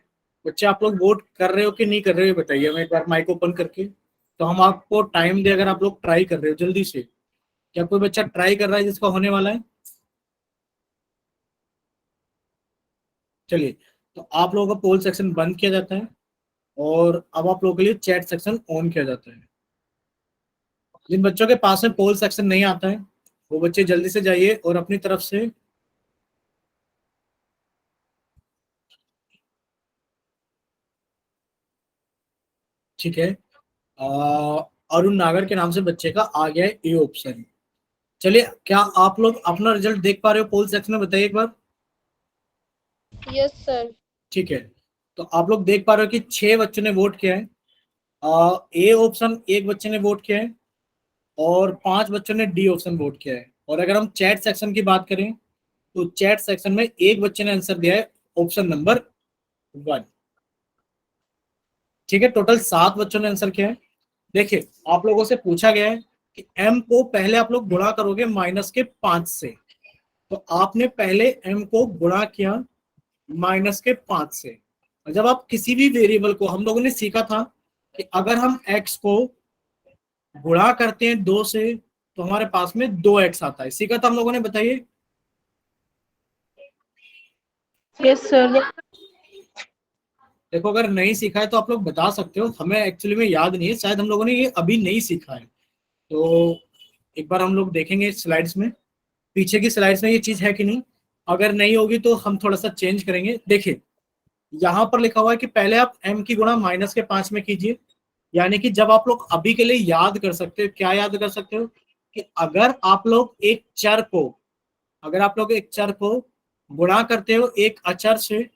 बच्चे आप लोग वोट कर रहे हो कि नहीं कर रहे हो बताइए हमें एक बार माइक ओपन करके, तो हम आपको टाइम दे अगर आप लोग ट्राई कर रहे हो जल्दी से। क्या कोई बच्चा ट्राई कर रहा है जिसका होने वाला है? चलिए तो आप लोगों का पोल सेक्शन बंद किया जाता है और अब आप लोगों के लिए चैट सेक्शन ऑन किया जाता है। जिन बच्चों के पास में पोल सेक्शन नहीं आता है वो बच्चे जल्दी से जाइए और अपनी तरफ से ठीक है अरुण नागर के नाम से बच्चे का आ गया है ए ऑप्शन। चलिए क्या आप लोग अपना रिजल्ट देख पा रहे हो पोल सेक्शन में, बताइए एक बार। Yes sir. ठीक है, तो आप लोग देख पा रहे हो कि 6 बच्चों ने वोट किया है। ए ऑप्शन एक बच्चे ने वोट किया है और 5 बच्चों ने डी ऑप्शन वोट किया है। और अगर हम चैट सेक्शन की बात करें तो चैट सेक्शन में एक बच्चे ने आंसर दिया है ऑप्शन नंबर 1। ठीक है, टोटल 7 बच्चों ने आंसर किया है। देखिए आप लोगों से पूछा गया है कि m को पहले आप लोग गुणा करोगे -5 से, तो आपने पहले m को गुणा किया -5 से। और जब आप किसी भी वेरिएबल को, हम लोगों ने सीखा था कि अगर हम x को गुणा करते हैं 2 से तो हमारे पास में 2x आता है, सीखा था हम लोगों ने, बताइए। Yes sir. देखो अगर नहीं सीखा है तो आप लोग बता सकते हो, हमें एक्चुअली में याद नहीं है, शायद हम लोगों ने ये अभी नहीं सीखा है। तो एक बार हम लोग देखेंगे स्लाइड्स में, पीछे की स्लाइड्स में ये चीज है कि नहीं। अगर नहीं होगी तो हम थोड़ा सा चेंज करेंगे। देखिए यहाँ पर लिखा हुआ है कि पहले आप m की गुणा -5 में कीजिए, यानी कि जब आप लोग अभी के लिए याद कर सकते हो, क्या याद कर सकते हो कि अगर आप लोग एक चर को, गुणा करते हो एक अचर से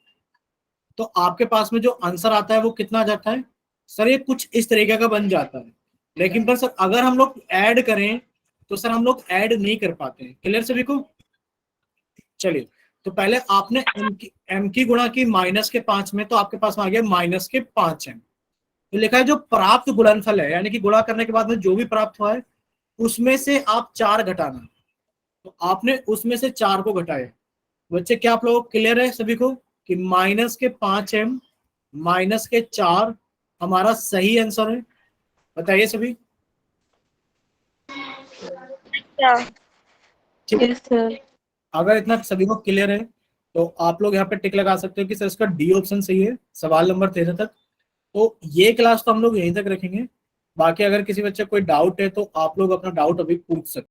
तो आपके पास में जो आंसर आता है वो कितना आ जाता है सर, ये कुछ इस तरीके का बन जाता है। लेकिन पर सर अगर हम लोग ऐड करें तो सर हम लोग ऐड नहीं कर पाते हैं। क्लियर सभी को? चलिए तो पहले आपने m की गुणा की -5 में, तो आपके पास में आ गया -5m। तो लिखा है जो प्राप्त गुणनफल है, यानी कि गुणा करने के बाद में जो भी प्राप्त हुआ है उसमें से आप 4 घटाना। तो आपने उसमें से 4 को घटाया। बच्चे क्या आप लोगों को क्लियर है सभी को कि -5m -4 हमारा सही आंसर है? बताइए सभी। ठीक है, यस सर। अगर इतना सभी को क्लियर है तो आप लोग यहाँ पे टिक लगा सकते हो कि सर इसका डी ऑप्शन सही है सवाल नंबर 13 तक। तो ये क्लास तो हम लोग यहीं तक रखेंगे। बाकी अगर किसी बच्चे को कोई डाउट है तो आप लोग अपना डाउट अभी पूछ सकते हैं।